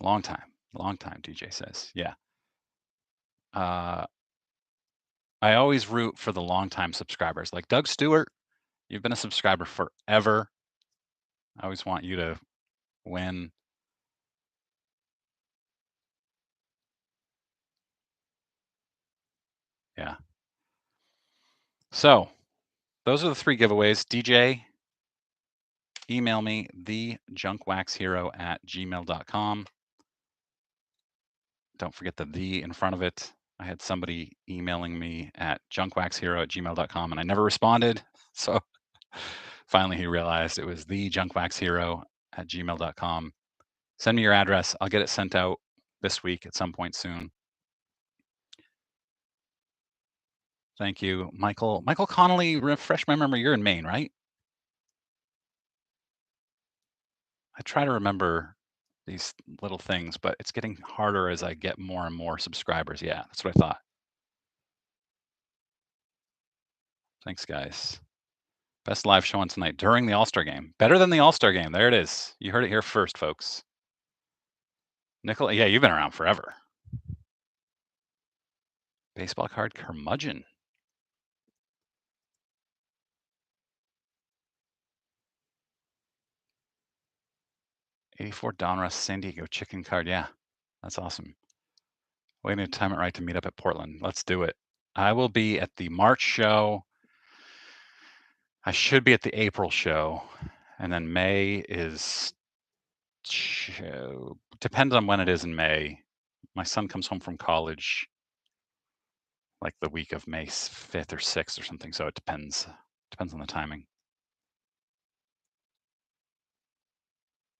Long time, DJ says. Yeah. I always root for the longtime subscribers. Like Doug Stewart, you've been a subscriber forever. I always want you to win. Yeah. So those are the 3 giveaways. DJ, email me, thejunkwhackshero@gmail.com. Don't forget the in front of it. I had somebody emailing me at junkwaxhero@gmail.com and I never responded. So finally he realized it was thejunkwhaxhero@gmail.com. Send me your address. I'll get it sent out this week at some point soon. Thank you, Michael. Michael Connolly, refresh my memory. You're in Maine, right? I try to remember these little things, but it's getting harder as I get more and more subscribers. Yeah, that's what I thought. Thanks, guys. Best live show on tonight during the All-Star game. Better than the All-Star game. There it is. You heard it here first, folks. Nicola, yeah, you've been around forever. Baseball card curmudgeon. 84 Donruss San Diego chicken card. Yeah, that's awesome. We need to time it right to meet up at Portland. Let's do it. I will be at the March show. I should be at the April show. And then May is depends on when it is in May. My son comes home from college like the week of May 5th or 6th or something, so it depends on the timing.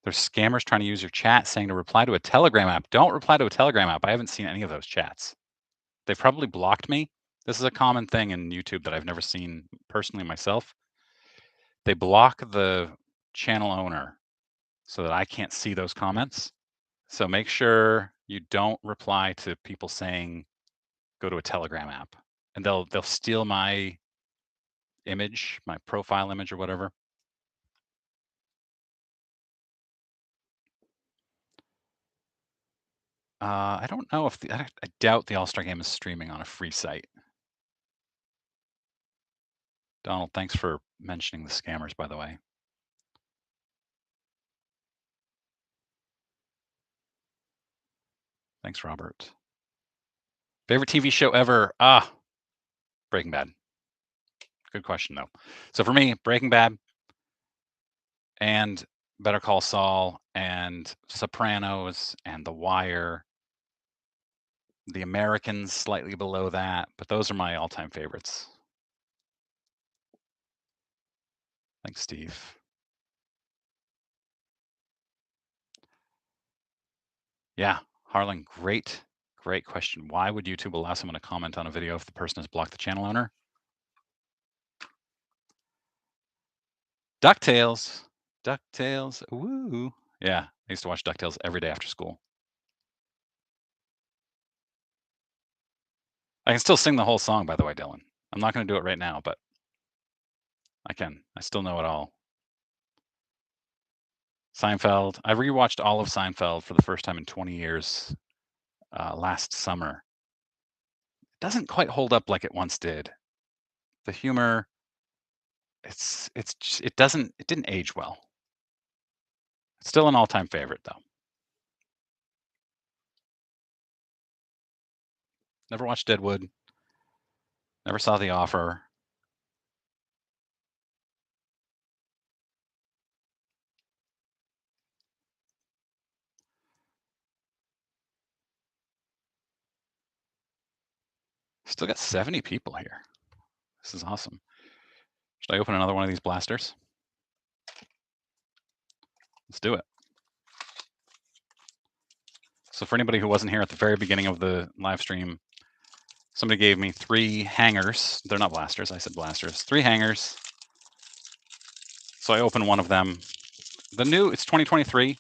There's scammers trying to use your chat saying to reply to a Telegram app. Don't reply to a Telegram app. I haven't seen any of those chats. They've probably blocked me. This is a common thing in YouTube that I've never seen personally myself. They block the channel owner so that I can't see those comments. So make sure you don't reply to people saying go to a Telegram app, and they'll steal my image, my profile image or whatever. I don't know if I doubt the All-Star game is streaming on a free site. Donald, thanks for mentioning the scammers, by the way. Thanks, Robert. Favorite TV show ever? Breaking Bad. Good question, though. So for me, Breaking Bad and Better Call Saul and Sopranos and The Wire. The Americans slightly below that, but those are my all-time favorites. Thanks, Steve. Yeah, Harlan, great question. Why would YouTube allow someone to comment on a video if the person has blocked the channel owner? DuckTales. DuckTales. Woo. Yeah, I used to watch DuckTales every day after school. I can still sing the whole song, by the way, Dylan. I'm not going to do it right now, but I can. I still know it all. Seinfeld. I rewatched all of Seinfeld for the first time in 20 years last summer. It doesn't quite hold up like it once did. The humor, it didn't age well. It's still an all-time favorite, though. Never watched Deadwood. Never saw The Offer. Still got 70 people here. This is awesome. Should I open another one of these blasters? Let's do it. So for anybody who wasn't here at the very beginning of the live stream, somebody gave me 3 hangers. They're not blasters. I said blasters. 3 hangers. So I opened one of them. The new, it's 2023.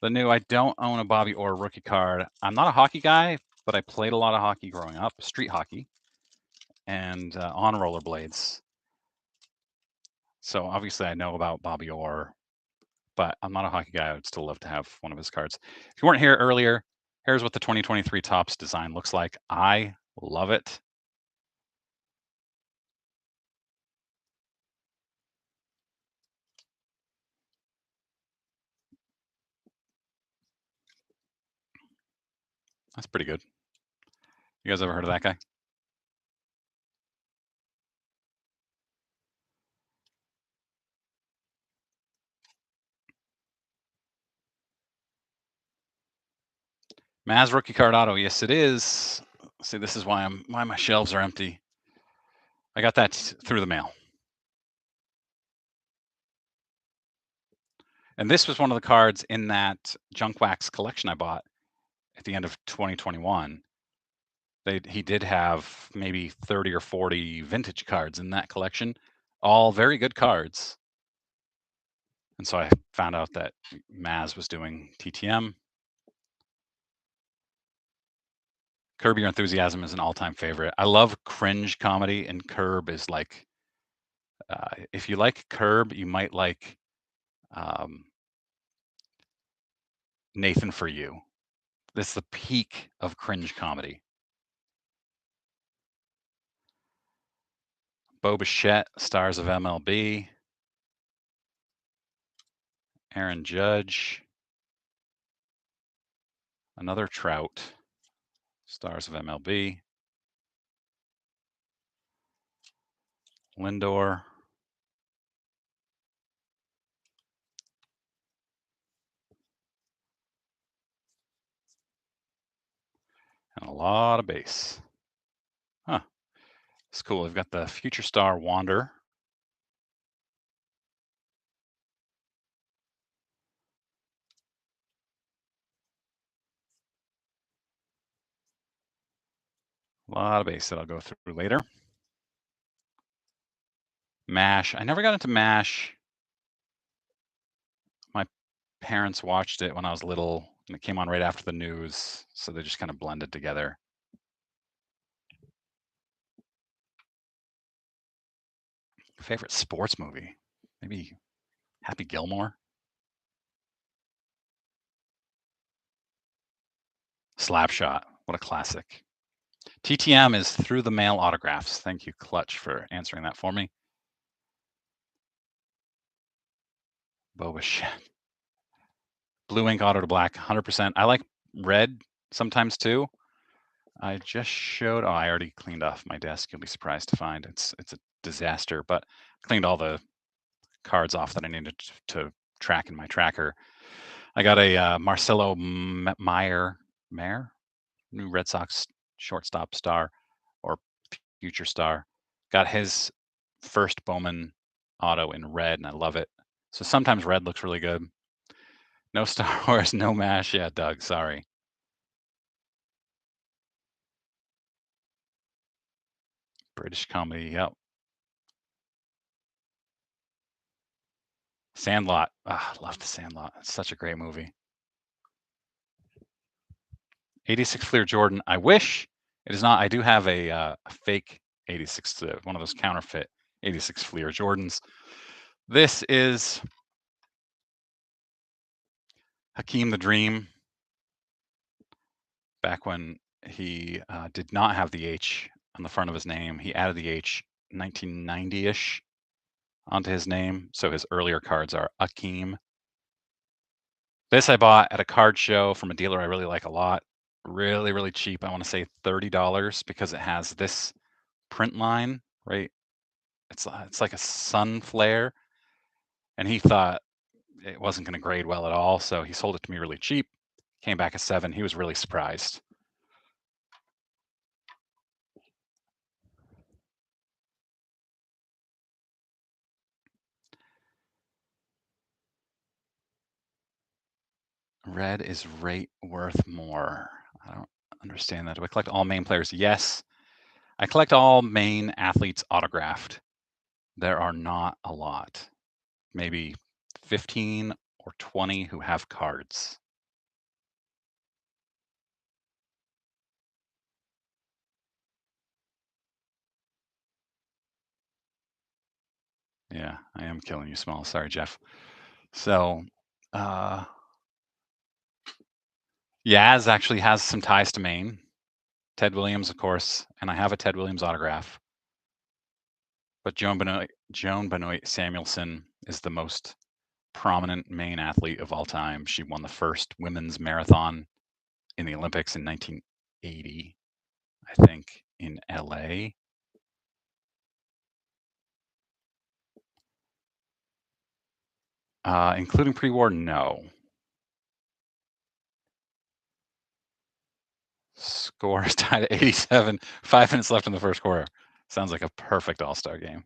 The new, I don't own a Bobby Orr rookie card. I'm not a hockey guy, but I played a lot of hockey growing up, street hockey, and on rollerblades. So obviously I know about Bobby Orr, but I'm not a hockey guy. I would still love to have one of his cards. If you weren't here earlier, here's what the 2023 Topps design looks like. I love it. That's pretty good. You guys ever heard of that guy? Maz rookie card auto. Yes, it is. See, this is why my shelves are empty. I got that through the mail. And this was one of the cards in that junk wax collection I bought at the end of 2021. He did have maybe 30 or 40 vintage cards in that collection, all very good cards. And so I found out that Maz was doing TTM. Curb Your Enthusiasm is an all-time favorite. I love cringe comedy, and Curb is like, if you like Curb, you might like Nathan For You. This is the peak of cringe comedy. Bo Bichette, Stars of MLB. Aaron Judge. Another Trout, Stars of MLB. Lindor. And a lot of base. Huh. It's cool. We've got the Future Star Wander. A lot of base that I'll go through later. MASH. I never got into MASH. My parents watched it when I was little, and it came on right after the news, so they just kind of blended together. Favorite sports movie? Maybe Happy Gilmore? Slapshot. What a classic. TTM is through the mail autographs. Thank you, Clutch, for answering that for me. Boba Shett. Blue ink auto to black, 100%. I like red sometimes too. I just showed. Oh, I already cleaned off my desk. You'll be surprised to find it's a disaster, but cleaned all the cards off that I needed to track in my tracker. I got a Marcelo Mayer, new Red Sox shortstop star or future star. Got his first Bowman auto in red, and I love it. So sometimes red looks really good. No Star Wars, no MASH. Yeah, Doug, sorry. British comedy, yep. Sandlot. Ah, love the Sandlot. It's such a great movie. 86 Fleer Jordan. I wish it is not. I do have a fake 86, one of those counterfeit 86 Fleer Jordans. This is Hakeem the Dream. Back when he did not have the H on the front of his name, he added the H 1990-ish onto his name. So his earlier cards are Akeem. This I bought at a card show from a dealer I really like a lot. Really, really cheap. I want to say $30 because it has this print line, right? It's like a sun flare. And he thought it wasn't going to grade well at all. So he sold it to me really cheap. Came back a 7. He was really surprised. Red is rate worth more. I don't understand that. Do I collect all main players? Yes. I collect all main athletes autographed. There are not a lot. Maybe 15 or 20 who have cards. Yeah, I am killing you, Small. Sorry, Jeff. So, uh, Yaz actually has some ties to Maine. Ted Williams, of course, and I have a Ted Williams autograph. But Joan Benoit Samuelson is the most prominent Maine athlete of all time. She won the first women's marathon in the Olympics in 1980, I think, in LA. Including pre-war, no. Score is tied at 87. 5 minutes left in the first quarter. Sounds like a perfect all-star game.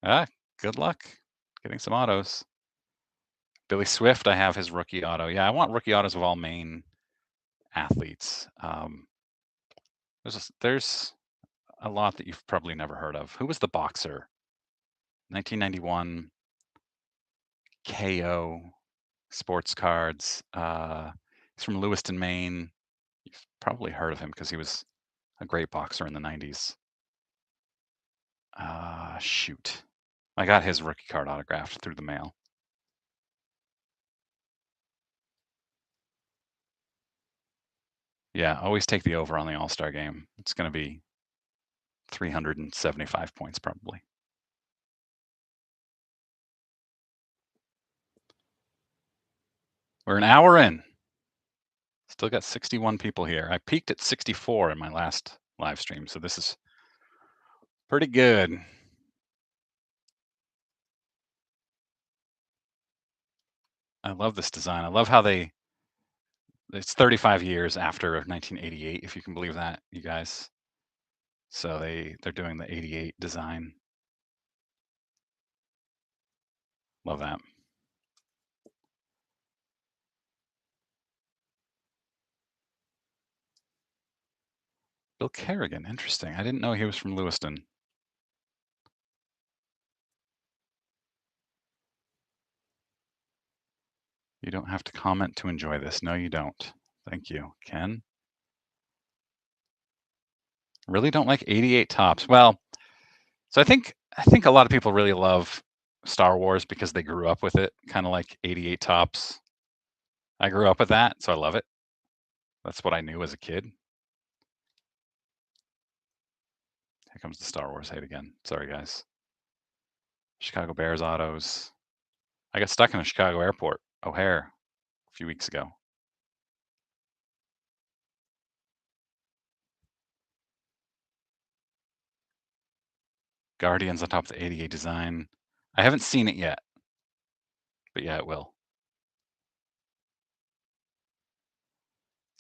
Ah, good luck getting some autos. Billy Swift, I have his rookie auto. Yeah, I want rookie autos of all Maine athletes. There's a lot that you've probably never heard of. Who was the boxer? 1991 KO sports cards. He's from Lewiston, Maine. You've probably heard of him because he was a great boxer in the 90s. Shoot. I got his rookie card autographed through the mail. Yeah, always take the over on the All-Star game. It's going to be 375 points probably. We're an hour in. Still got 61 people here. I peaked at 64 in my last live stream, so this is pretty good. I love this design. I love how it's 35 years after 1988, if you can believe that, you guys. So they're doing the 88 design. Love that. Bill Kerrigan, interesting. I didn't know he was from Lewiston. You don't have to comment to enjoy this. No, you don't. Thank you, Ken. Really don't like 88 tops. Well, so I think a lot of people really love Star Wars because they grew up with it, kind of like 88 tops. I grew up with that, so I love it. That's what I knew as a kid. Here comes the Star Wars hate again. Sorry, guys. Chicago Bears autos. I got stuck in a Chicago airport, O'Hare, a few weeks ago. Guardians on top of the 88 design. I haven't seen it yet, but yeah, it will.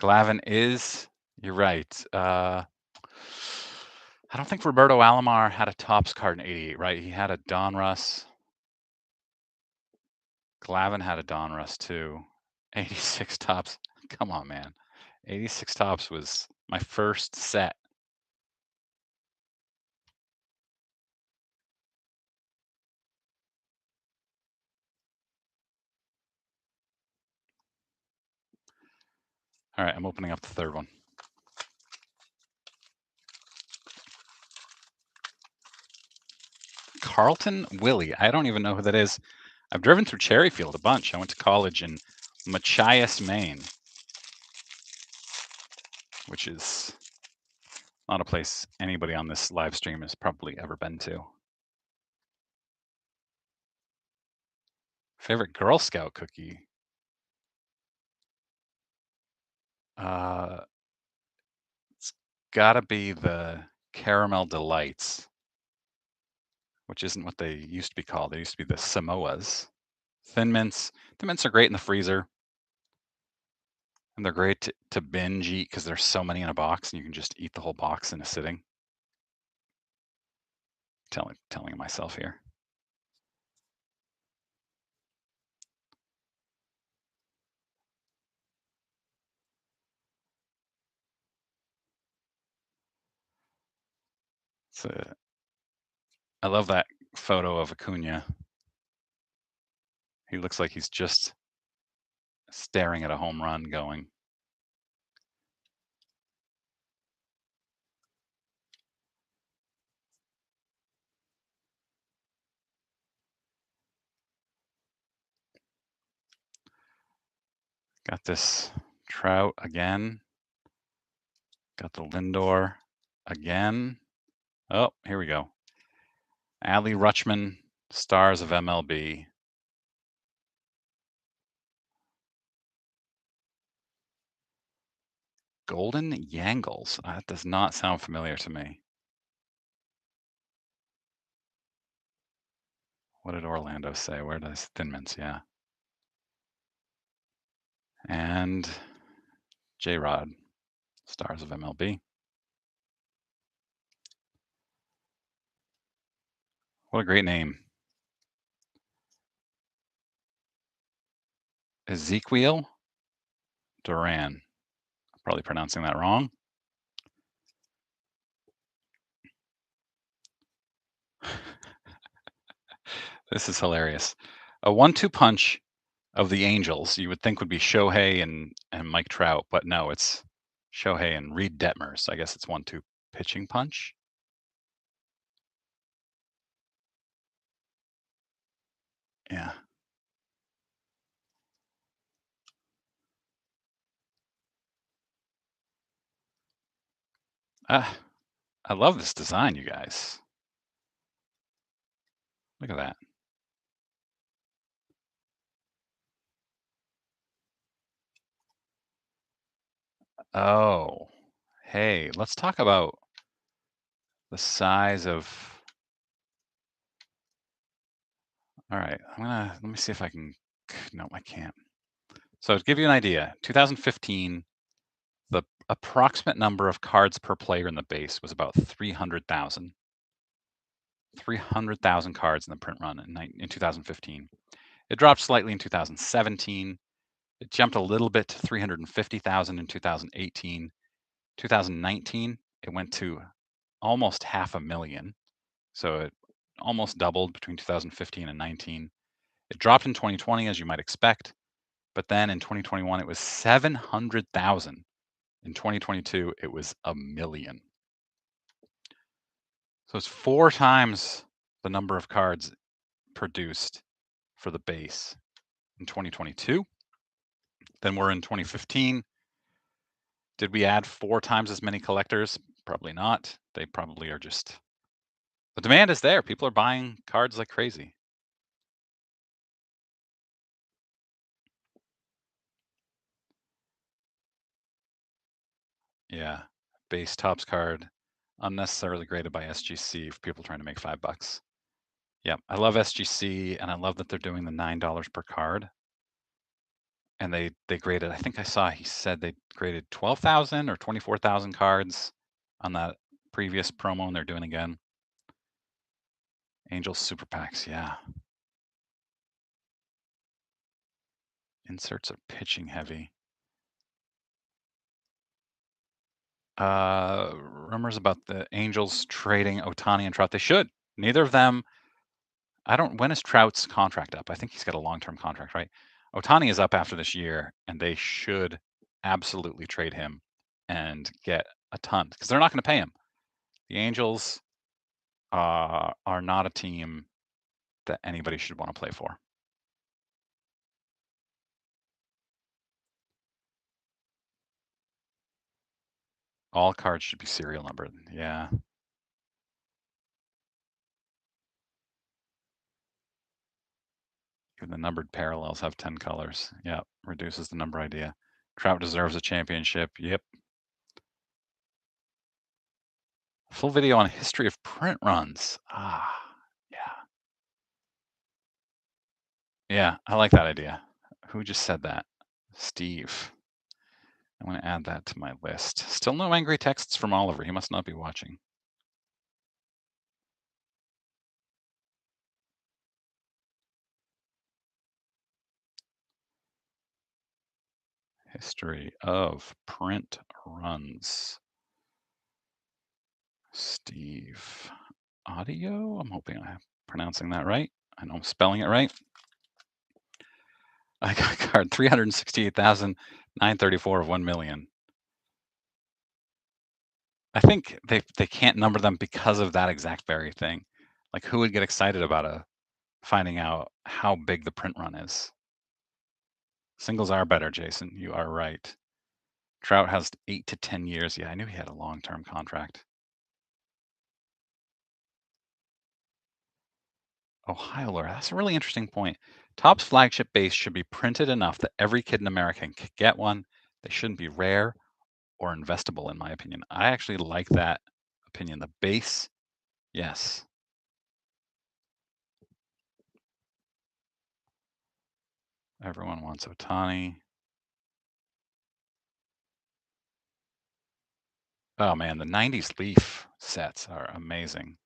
Glavin is, you're right. I don't think Roberto Alomar had a tops card in 88, right? He had a Donruss. Glavin had a Donruss too. 86 tops. Come on, man. 86 tops was my first set. All right, I'm opening up the third one. Carlton Willie. I don't even know who that is. I've driven through Cherryfield a bunch. I went to college in Machias, Maine, which is not a place anybody on this live stream has probably ever been to. Favorite Girl Scout cookie? It's gotta be the Caramel Delights, which isn't what they used to be called. They used to be the Samoas. Thin Mints. Thin Mints are great in the freezer, and they're great to binge eat because there's so many in a box, and you can just eat the whole box in a sitting. Telling myself here. I love that photo of Acuna. He looks like he's just staring at a home run going. Got this Trout again. Got the Lindor again. Oh, here we go. Adley Rutschman, stars of MLB. Golden Yangles. That does not sound familiar to me. What did Orlando say? Where does Thin Mints? Yeah. And J-Rod, stars of MLB. What a great name. Ezequiel Duran. Probably pronouncing that wrong. This is hilarious. A 1-2 punch of the Angels, you would think would be Shohei and Mike Trout, but no, it's Shohei and Reed Detmers. I guess it's 1-2 pitching punch. Yeah. Ah, I love this design, you guys. Look at that. Oh, hey, let's talk about the size of. All right, let me see if I can. No, I can't. So to give you an idea, 2015, the approximate number of cards per player in the base was about 300,000. 300,000 cards in the print run in 2015. It dropped slightly in 2017. It jumped a little bit to 350,000 in 2018. 2019, it went to almost 500,000. So it almost doubled between 2015 and 19. It dropped in 2020, as you might expect. But then in 2021, it was 700,000. In 2022, it was 1,000,000. So it's 4 times the number of cards produced for the base in 2022. Then we're in 2015. Did we add 4 times as many collectors? Probably not. They probably are just. The demand is there. People are buying cards like crazy. Yeah. Base Topps card, unnecessarily graded by SGC for people trying to make $5. Yeah, I love SGC, and I love that they're doing the $9 per card. And they graded. I think I saw he said they graded 12,000 or 24,000 cards on that previous promo, and they're doing again. Angels Super Packs, yeah. Inserts are pitching heavy. Rumors about the Angels trading Ohtani and Trout. They should. Neither of them. I don't. When is Trout's contract up? I think he's got a long-term contract, right? Ohtani is up after this year, and they should absolutely trade him and get a ton because they're not going to pay him. The Angels are not a team that anybody should want to play for. All cards should be serial numbered. Yeah. Even the numbered parallels have 10 colors. Yeah, reduces the number idea. Trout deserves a championship. Yep. Full video on history of print runs. Ah, yeah. Yeah, I like that idea. Who just said that? Steve. I'm going to add that to my list. Still no angry texts from Oliver. He must not be watching. History of print runs. Steve Audio. I'm hoping I'm pronouncing that right. I know I'm spelling it right. I got card 368,934 of 1 million. I think they can't number them because of that exact very thing. Like, who would get excited about finding out how big the print run is? Singles are better, Jason. You are right. Trout has 8 to 10 years. Yeah, I knew he had a long-term contract. Ohio lure. That's a really interesting point. Topps flagship base should be printed enough that every kid in America can get one. They shouldn't be rare or investable, in my opinion. I actually like that opinion. The base, yes. Everyone wants Otani. Oh man, the 90s Leaf sets are amazing.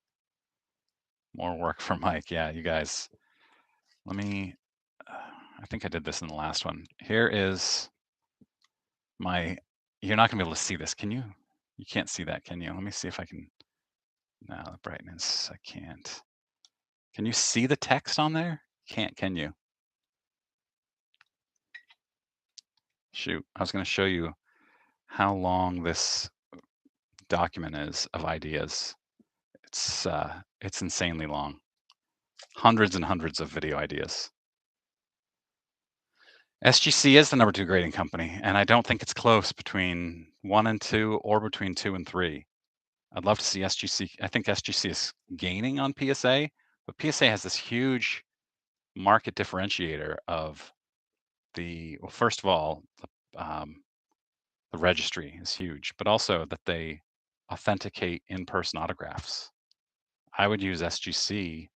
More work for Mike. Yeah, you guys. Let me, I think I did this in the last one. Here is my, you're not gonna be able to see this. Can you? You can't see that, can you? Let me see if I can, no, the brightness, I can't. Can you see the text on there? Can't, can you? Shoot, I was gonna show you how long this document is of ideas. It's insanely long. Hundreds and hundreds of video ideas. SGC is the number 2 grading company, and I don't think it's close between 1 and 2 or between 2 and 3. I'd love to see SGC. I think SGC is gaining on PSA, but PSA has this huge market differentiator of well, first of all, the registry is huge, but also that they authenticate in-person autographs. I would use SGC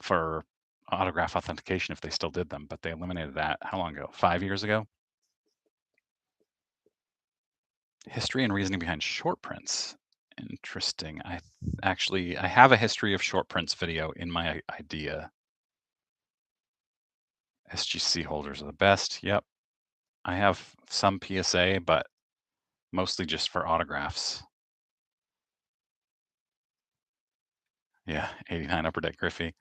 for autograph authentication if they still did them, but they eliminated that how long ago? 5 years ago? History and reasoning behind short prints. Interesting. I have a history of short prints video in my idea. SGC holders are the best. Yep. I have some PSA, but mostly just for autographs. Yeah, 89 Upper Deck Griffey.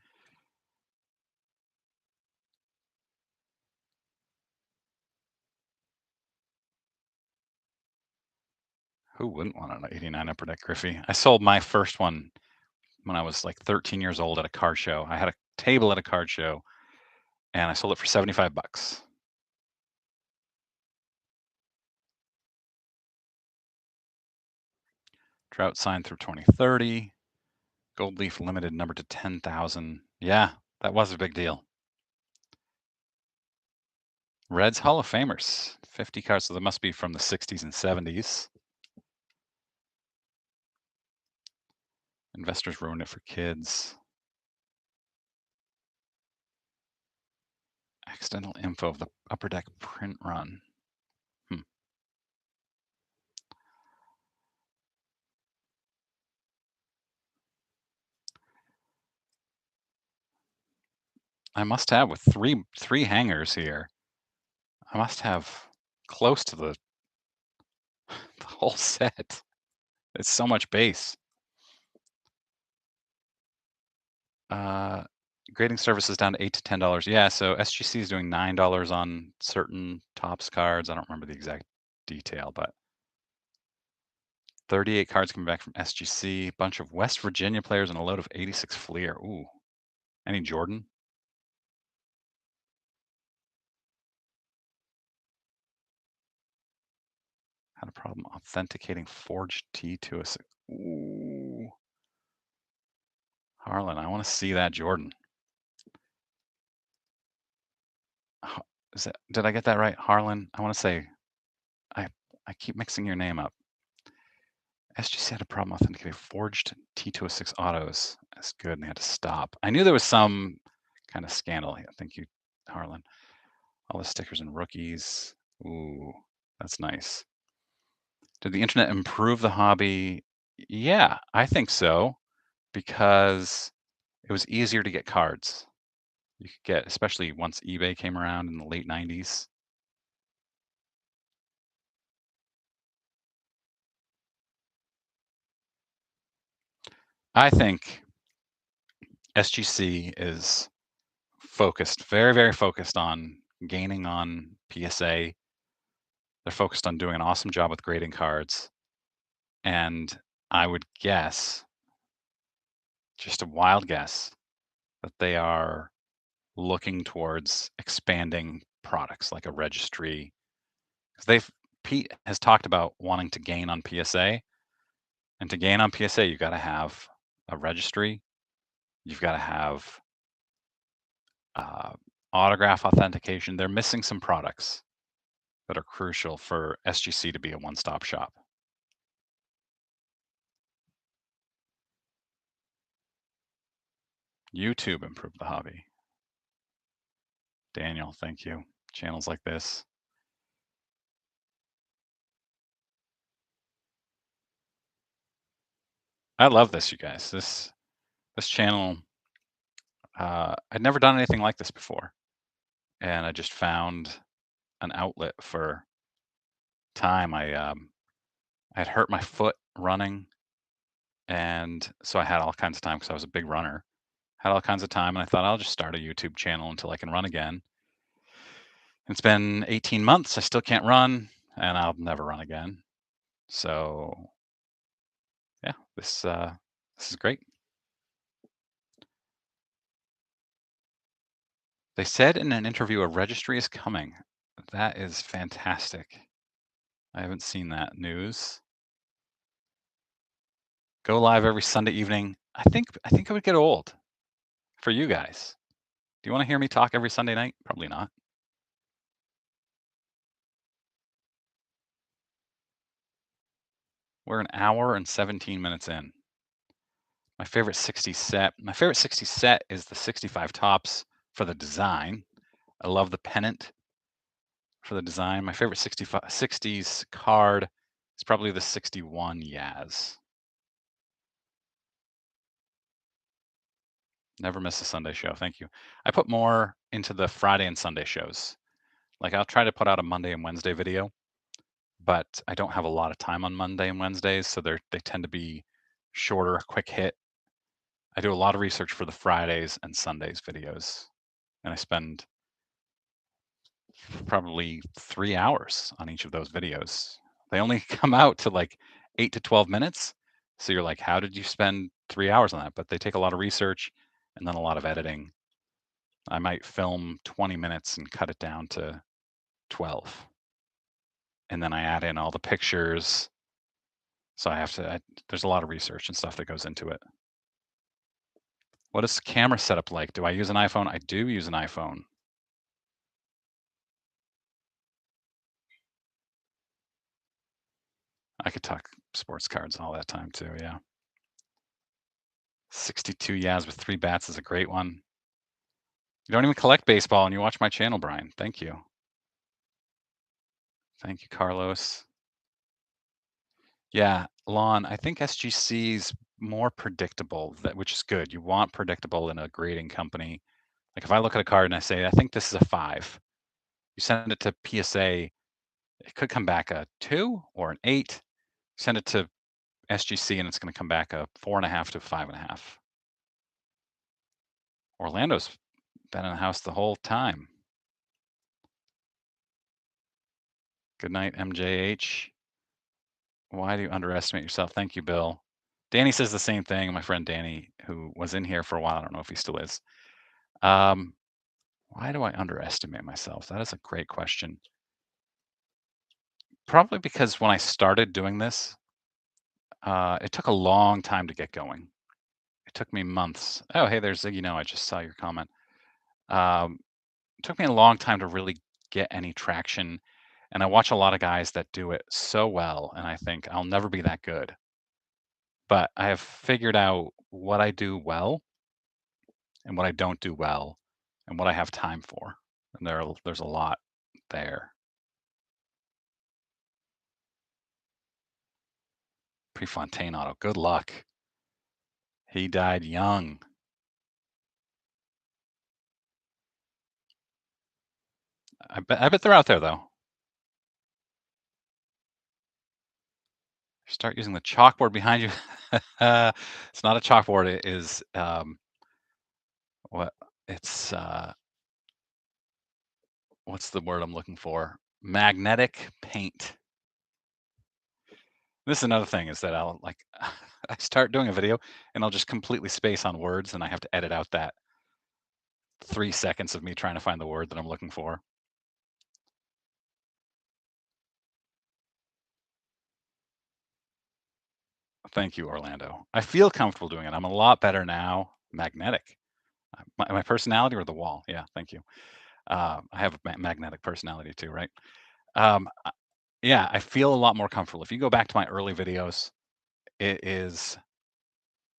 Who wouldn't want an 89 Upper Deck Griffey? I sold my first one when I was like 13 years old at a card show. I had a table at a card show and I sold it for 75 bucks. Trout signed through 2030. Gold Leaf limited number to 10,000. Yeah, that was a big deal. Reds Hall of Famers, 50 cards, so they must be from the 60s and 70s. Investors ruin it for kids. Accidental info of the Upper Deck print run. I must have with three hangers here. I must have close to the whole set. It's so much base. Grading services down to $8 to $10. Yeah, so SGC is doing $9 on certain Topps cards. I don't remember the exact detail, but 38 cards coming back from SGC. Bunch of West Virginia players and a load of 86 Fleer. Ooh, any Jordan? Had a problem authenticating forged T to us. Ooh, Harlan, I want to see that Jordan. Did I get that right? Harlan? I want to say, I keep mixing your name up. SGC had a problem authenticating forged T206 autos. That's good, and they had to stop. I knew there was some kind of scandal here. Thank you, Harlan. All the stickers and rookies. Ooh, that's nice. Did the internet improve the hobby? Yeah, I think so, because it was easier to get cards. You could get, especially once eBay came around in the late 90s. I think SGC is focused, very, very focused on gaining on PSA. They're focused on doing an awesome job with grading cards. And I would guess, just a wild guess, that they are looking towards expanding products like a registry. Because Pete has talked about wanting to gain on PSA. And to gain on PSA, you've got to have a registry. You've got to have uh, autograph authentication. They're missing some products that are crucial for SGC to be a one-stop shop. YouTube improved the hobby. Daniel, thank you. Channels like this. I love this, you guys. This channel, I'd never done anything like this before, and I just found an outlet for time. I had hurt my foot running, and so I had all kinds of time because I was a big runner. Had all kinds of time, and I thought I'll just start a YouTube channel until I can run again. It's been 18 months. I still can't run, and I'll never run again. So yeah, this is great. They said in an interview a registry is coming. That is fantastic. I haven't seen that news. Go live every Sunday evening. I think it would get old for you guys. Do you want to hear me talk every Sunday night? Probably not. We're an hour and 17 minutes in. My favorite 60 set is the 65 tops for the design. I love the pennant for the design. My favorite 60s card is probably the 61 Yaz. Never miss a Sunday show. Thank you. I put more into the Friday and Sunday shows. Like I'll try to put out a Monday and Wednesday video, but I don't have a lot of time on Monday and Wednesdays, so they tend to be shorter, quick hit. I do a lot of research for the Fridays and Sundays videos, and I spend probably 3 hours on each of those videos. They only come out to like 8 to 12 minutes. So you're like, how did you spend 3 hours on that? But they take a lot of research and then a lot of editing. I might film 20 minutes and cut it down to 12. And then I add in all the pictures. So there's a lot of research and stuff that goes into it. What is camera setup like? Do I use an iPhone? I do use an iPhone. I could talk sports cards all that time too, yeah. 62 Yaz with 3 bats is a great one. You don't even collect baseball and you watch my channel, Brian. Thank you. Thank you, Carlos. Yeah, Lon, I think SGC's more predictable, which is good. You want predictable in a grading company. Like if I look at a card and I say, I think this is a 5, you send it to PSA, it could come back a 2 or an 8. Send it to SGC and it's going to come back a 4.5 to 5.5. Orlando's been in the house the whole time. Good night, MJH. Why do you underestimate yourself? Thank you, Bill. Danny says the same thing. My friend Danny, who was in here for a while, I don't know if he still is. Why do I underestimate myself? That is a great question. Probably because when I started doing this, it took a long time to get going. It took me months. Oh, hey, there's Ziggy. No, I just saw your comment. It took me a long time to really get any traction. And I watch a lot of guys that do it so well, and I think I'll never be that good. But I have figured out what I do well and what I don't do well and what I have time for. And there's a lot there. Prefontaine auto. Good luck. He died young. I bet they're out there though. Start using the chalkboard behind you. It's not a chalkboard. It is what? It's what's the word I'm looking for? Magnetic paint. This is another thing is that I'll like I start doing a video and I'll just completely space on words and I have to edit out that 3 seconds of me trying to find the word that I'm looking for. Thank you, Orlando. I feel comfortable doing it. I'm a lot better now. Magnetic. My personality or the wall? Yeah, thank you. I have a magnetic personality too, right? I yeah, I feel a lot more comfortable. If you go back to my early videos, it is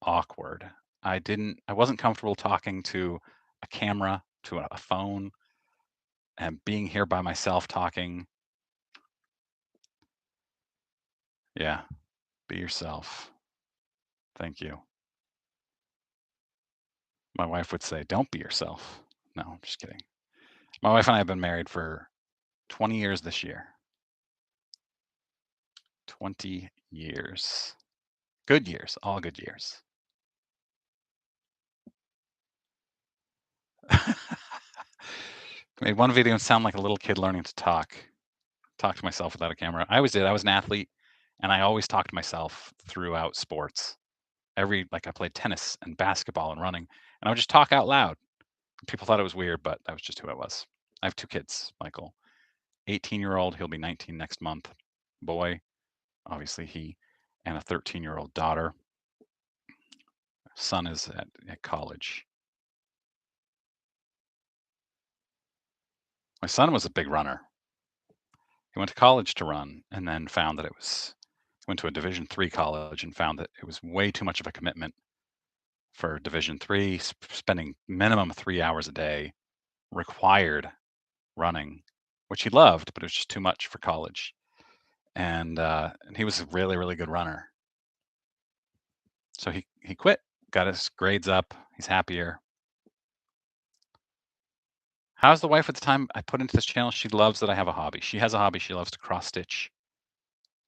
awkward. I wasn't comfortable talking to a camera, to a phone, and being here by myself talking. Yeah, be yourself. Thank you. My wife would say, "Don't be yourself." No, I'm just kidding. My wife and I have been married for 20 years this year. 20 years. Good years, all good years. Made one video sound like a little kid learning to talk to myself without a camera. I always did. I was an athlete, and I always talked to myself throughout sports. Like, I played tennis and basketball and running, and I would just talk out loud. People thought it was weird, but that was just who I was. I have 2 kids, Michael. 18-year-old, he'll be 19 next month, boy, obviously he, and a 13-year-old daughter. Son is at college. My son was a big runner. He went to college to run and then found that went to a Division 3 college and found that it was way too much of a commitment for Division 3, spending minimum 3 hours a day, required running, which he loved, but it was just too much for college. And he was a really, really good runner. So he quit, got his grades up, he's happier. How's the wife at the time I put into this channel? She loves that I have a hobby. She has a hobby. She loves to cross stitch,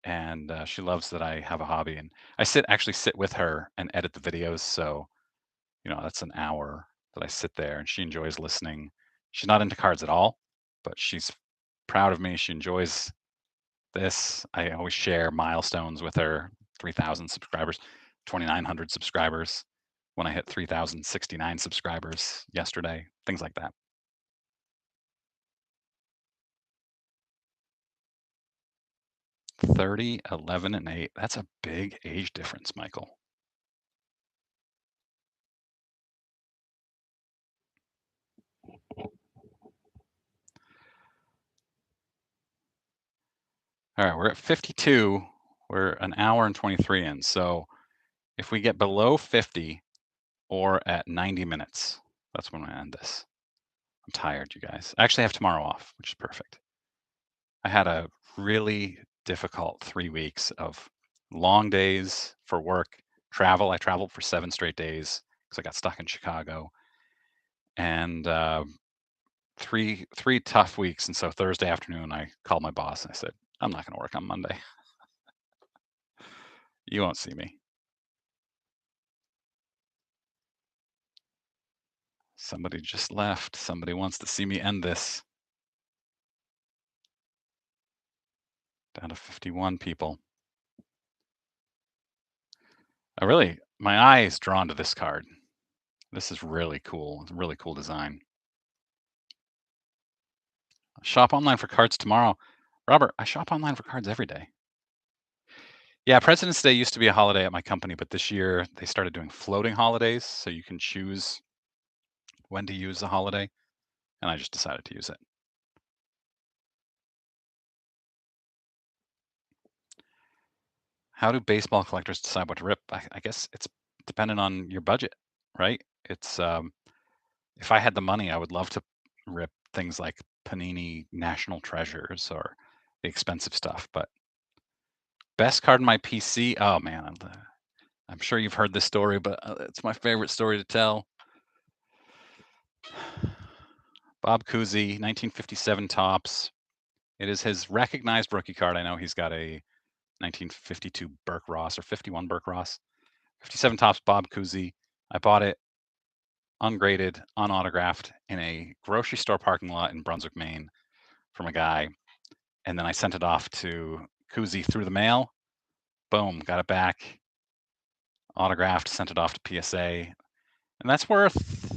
and she loves that I have a hobby. And I actually sit with her and edit the videos. So that's an hour that I sit there, and she enjoys listening. She's not into cards at all, but she's proud of me. She enjoys this. I always share milestones with her. 3,000 subscribers, 2,900 subscribers. When I hit 3,069 subscribers yesterday, things like that. 30, 11, and 8. That's a big age difference, Michael. All right, we're at 52. We're an hour and 23 in. So if we get below 50 or at 90 minutes, that's when I end this. I'm tired, you guys. I actually have tomorrow off, which is perfect. I had a really difficult 3 weeks of long days for work, travel. I traveled for 7 straight days because I got stuck in Chicago, and three tough weeks. And so Thursday afternoon, I called my boss and I said, "I'm not going to work on Monday. You won't see me." Somebody just left. Somebody wants to see me end this. Down to 51 people. My eye is drawn to this card. This is really cool. It's a really cool design. Shop online for cards tomorrow. Robert, I shop online for cards every day. Yeah, President's Day used to be a holiday at my company, but this year they started doing floating holidays, so you can choose when to use the holiday, and I just decided to use it. How do baseball collectors decide what to rip? I guess it's dependent on your budget, right? It's if I had the money, I would love to rip things like Panini National Treasures or the expensive stuff. But best card in my PC. Oh man, I'm sure you've heard this story, but it's my favorite story to tell. Bob Cousy, 1957 tops. It is his recognized rookie card. I know he's got a 1952 Burke Ross or 51 Burke Ross. 57 Tops Bob Cousy. I bought it ungraded, unautographed in a grocery store parking lot in Brunswick, Maine from a guy. And then I sent it off to Cousy through the mail. Boom, got it back, autographed, sent it off to PSA. And that's worth,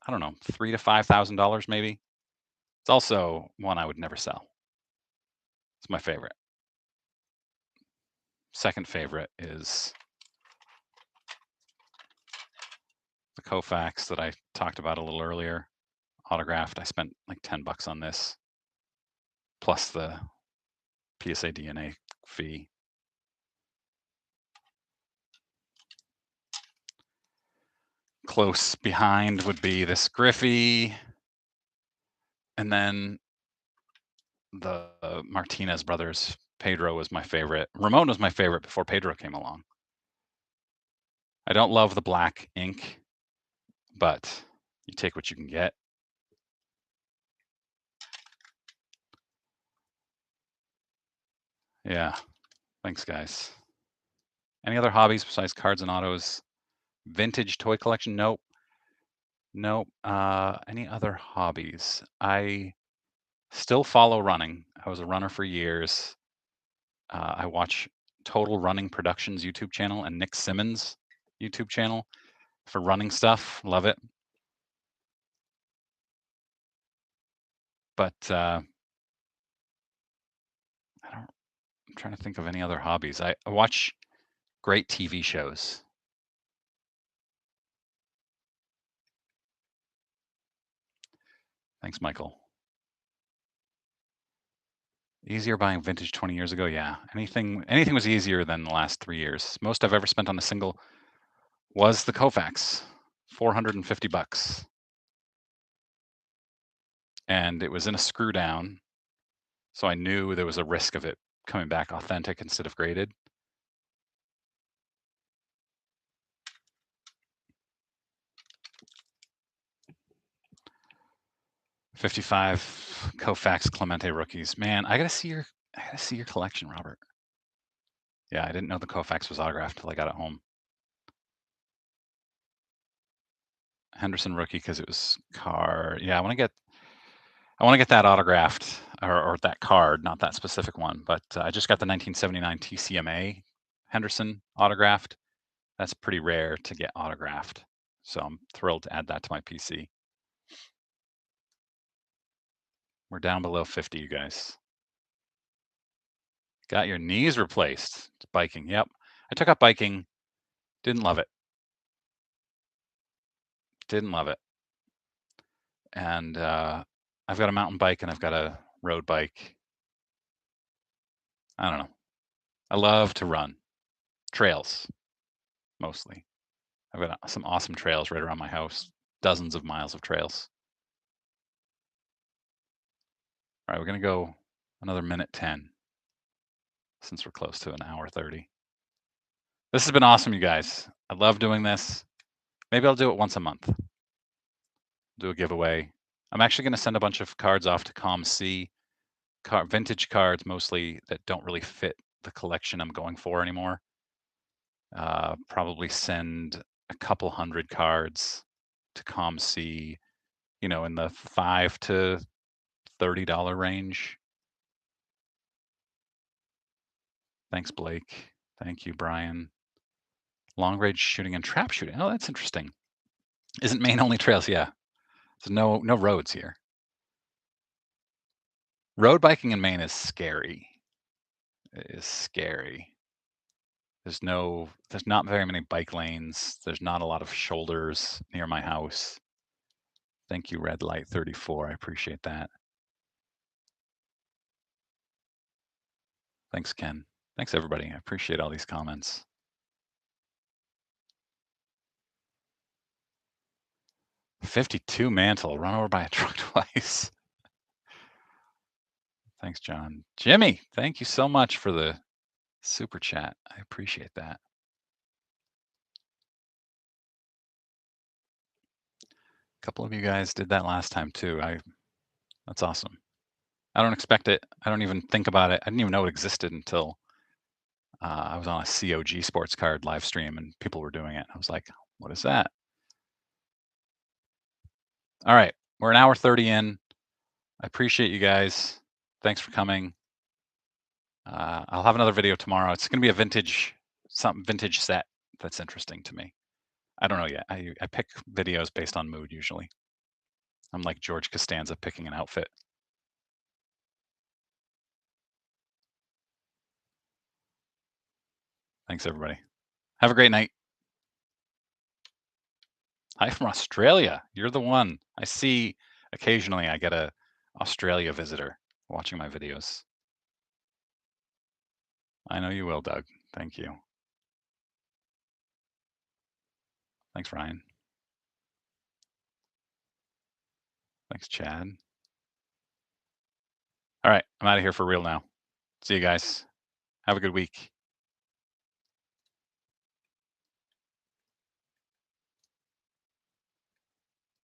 I don't know, $3,000 to $5,000 maybe. It's also one I would never sell. It's my favorite. Second favorite is the Koufax that I talked about a little earlier, autographed. I spent like $10 on this, plus the PSA DNA fee. Close behind would be this Griffey, and then the Martinez brothers. Pedro was my favorite. Ramon was my favorite before Pedro came along. I don't love the black ink, but you take what you can get. Yeah, thanks, guys. Any other hobbies besides cards and autos? Vintage toy collection? Nope. Nope. Any other hobbies? I still follow running. I was a runner for years. I watch Total Running Productions YouTube channel and Nick Simmons YouTube channel for running stuff. Love it. But I'm trying to think of any other hobbies. I watch great TV shows. Thanks, Michael. Easier buying vintage 20 years ago? Yeah. Anything was easier than the last 3 years. Most I've ever spent on a single was the Koufax, $450. And it was in a screw down, so I knew there was a risk of it coming back authentic instead of graded. $55 Koufax Clemente rookies. Man, I gotta see your collection, Robert. Yeah, I didn't know the Koufax was autographed till I got it home. Henderson rookie because it was card. Yeah, I want to get that autographed or that card, not that specific one. But I just got the 1979 TCMA Henderson autographed. That's pretty rare to get autographed, so I'm thrilled to add that to my PC. We're down below 50, you guys. Got your knees replaced. It's biking. Yep, I took up biking. Didn't love it. Didn't love it. And I've got a mountain bike and I've got a road bike. I don't know. I love to run trails mostly. I've got some awesome trails right around my house, dozens of miles of trails. All right, we're going to go another minute 10 since we're close to an hour 30. This has been awesome, you guys. I love doing this. Maybe I'll do it once a month. Do a giveaway. I'm actually going to send a bunch of cards off to ComC, vintage cards mostly that don't really fit the collection I'm going for anymore. Probably send a couple hundred cards to ComC, in the $5 to $30 range. Thanks, Blake. Thank you, Brian. Long range shooting and trap shooting. Oh, that's interesting. Isn't Maine only trails? Yeah. There's no roads here. Road biking in Maine is scary. It is scary. There's not very many bike lanes. There's not a lot of shoulders near my house. Thank you, Red Light 34. I appreciate that. Thanks, Ken. Thanks, everybody. I appreciate all these comments. '52 Mantle, run over by a truck twice. Thanks, John. Jimmy, thank you so much for the super chat. I appreciate that. A couple of you guys did that last time too. That's awesome. I don't expect it. I don't even think about it. I didn't even know it existed until I was on a COG sports card live stream and people were doing it. I was like, what is that? All right. We're an hour 30 in. I appreciate you guys. Thanks for coming. I'll have another video tomorrow. It's going to be a vintage set that's interesting to me. I don't know yet. I pick videos based on mood usually. I'm like George Costanza picking an outfit. Thanks, everybody. Have a great night. Hi from Australia. You're the one. I see occasionally I get a Australia visitor watching my videos. I know you will, Doug. Thank you. Thanks, Ryan. Thanks, Chad. All right, I'm out of here for real now. See you guys. Have a good week.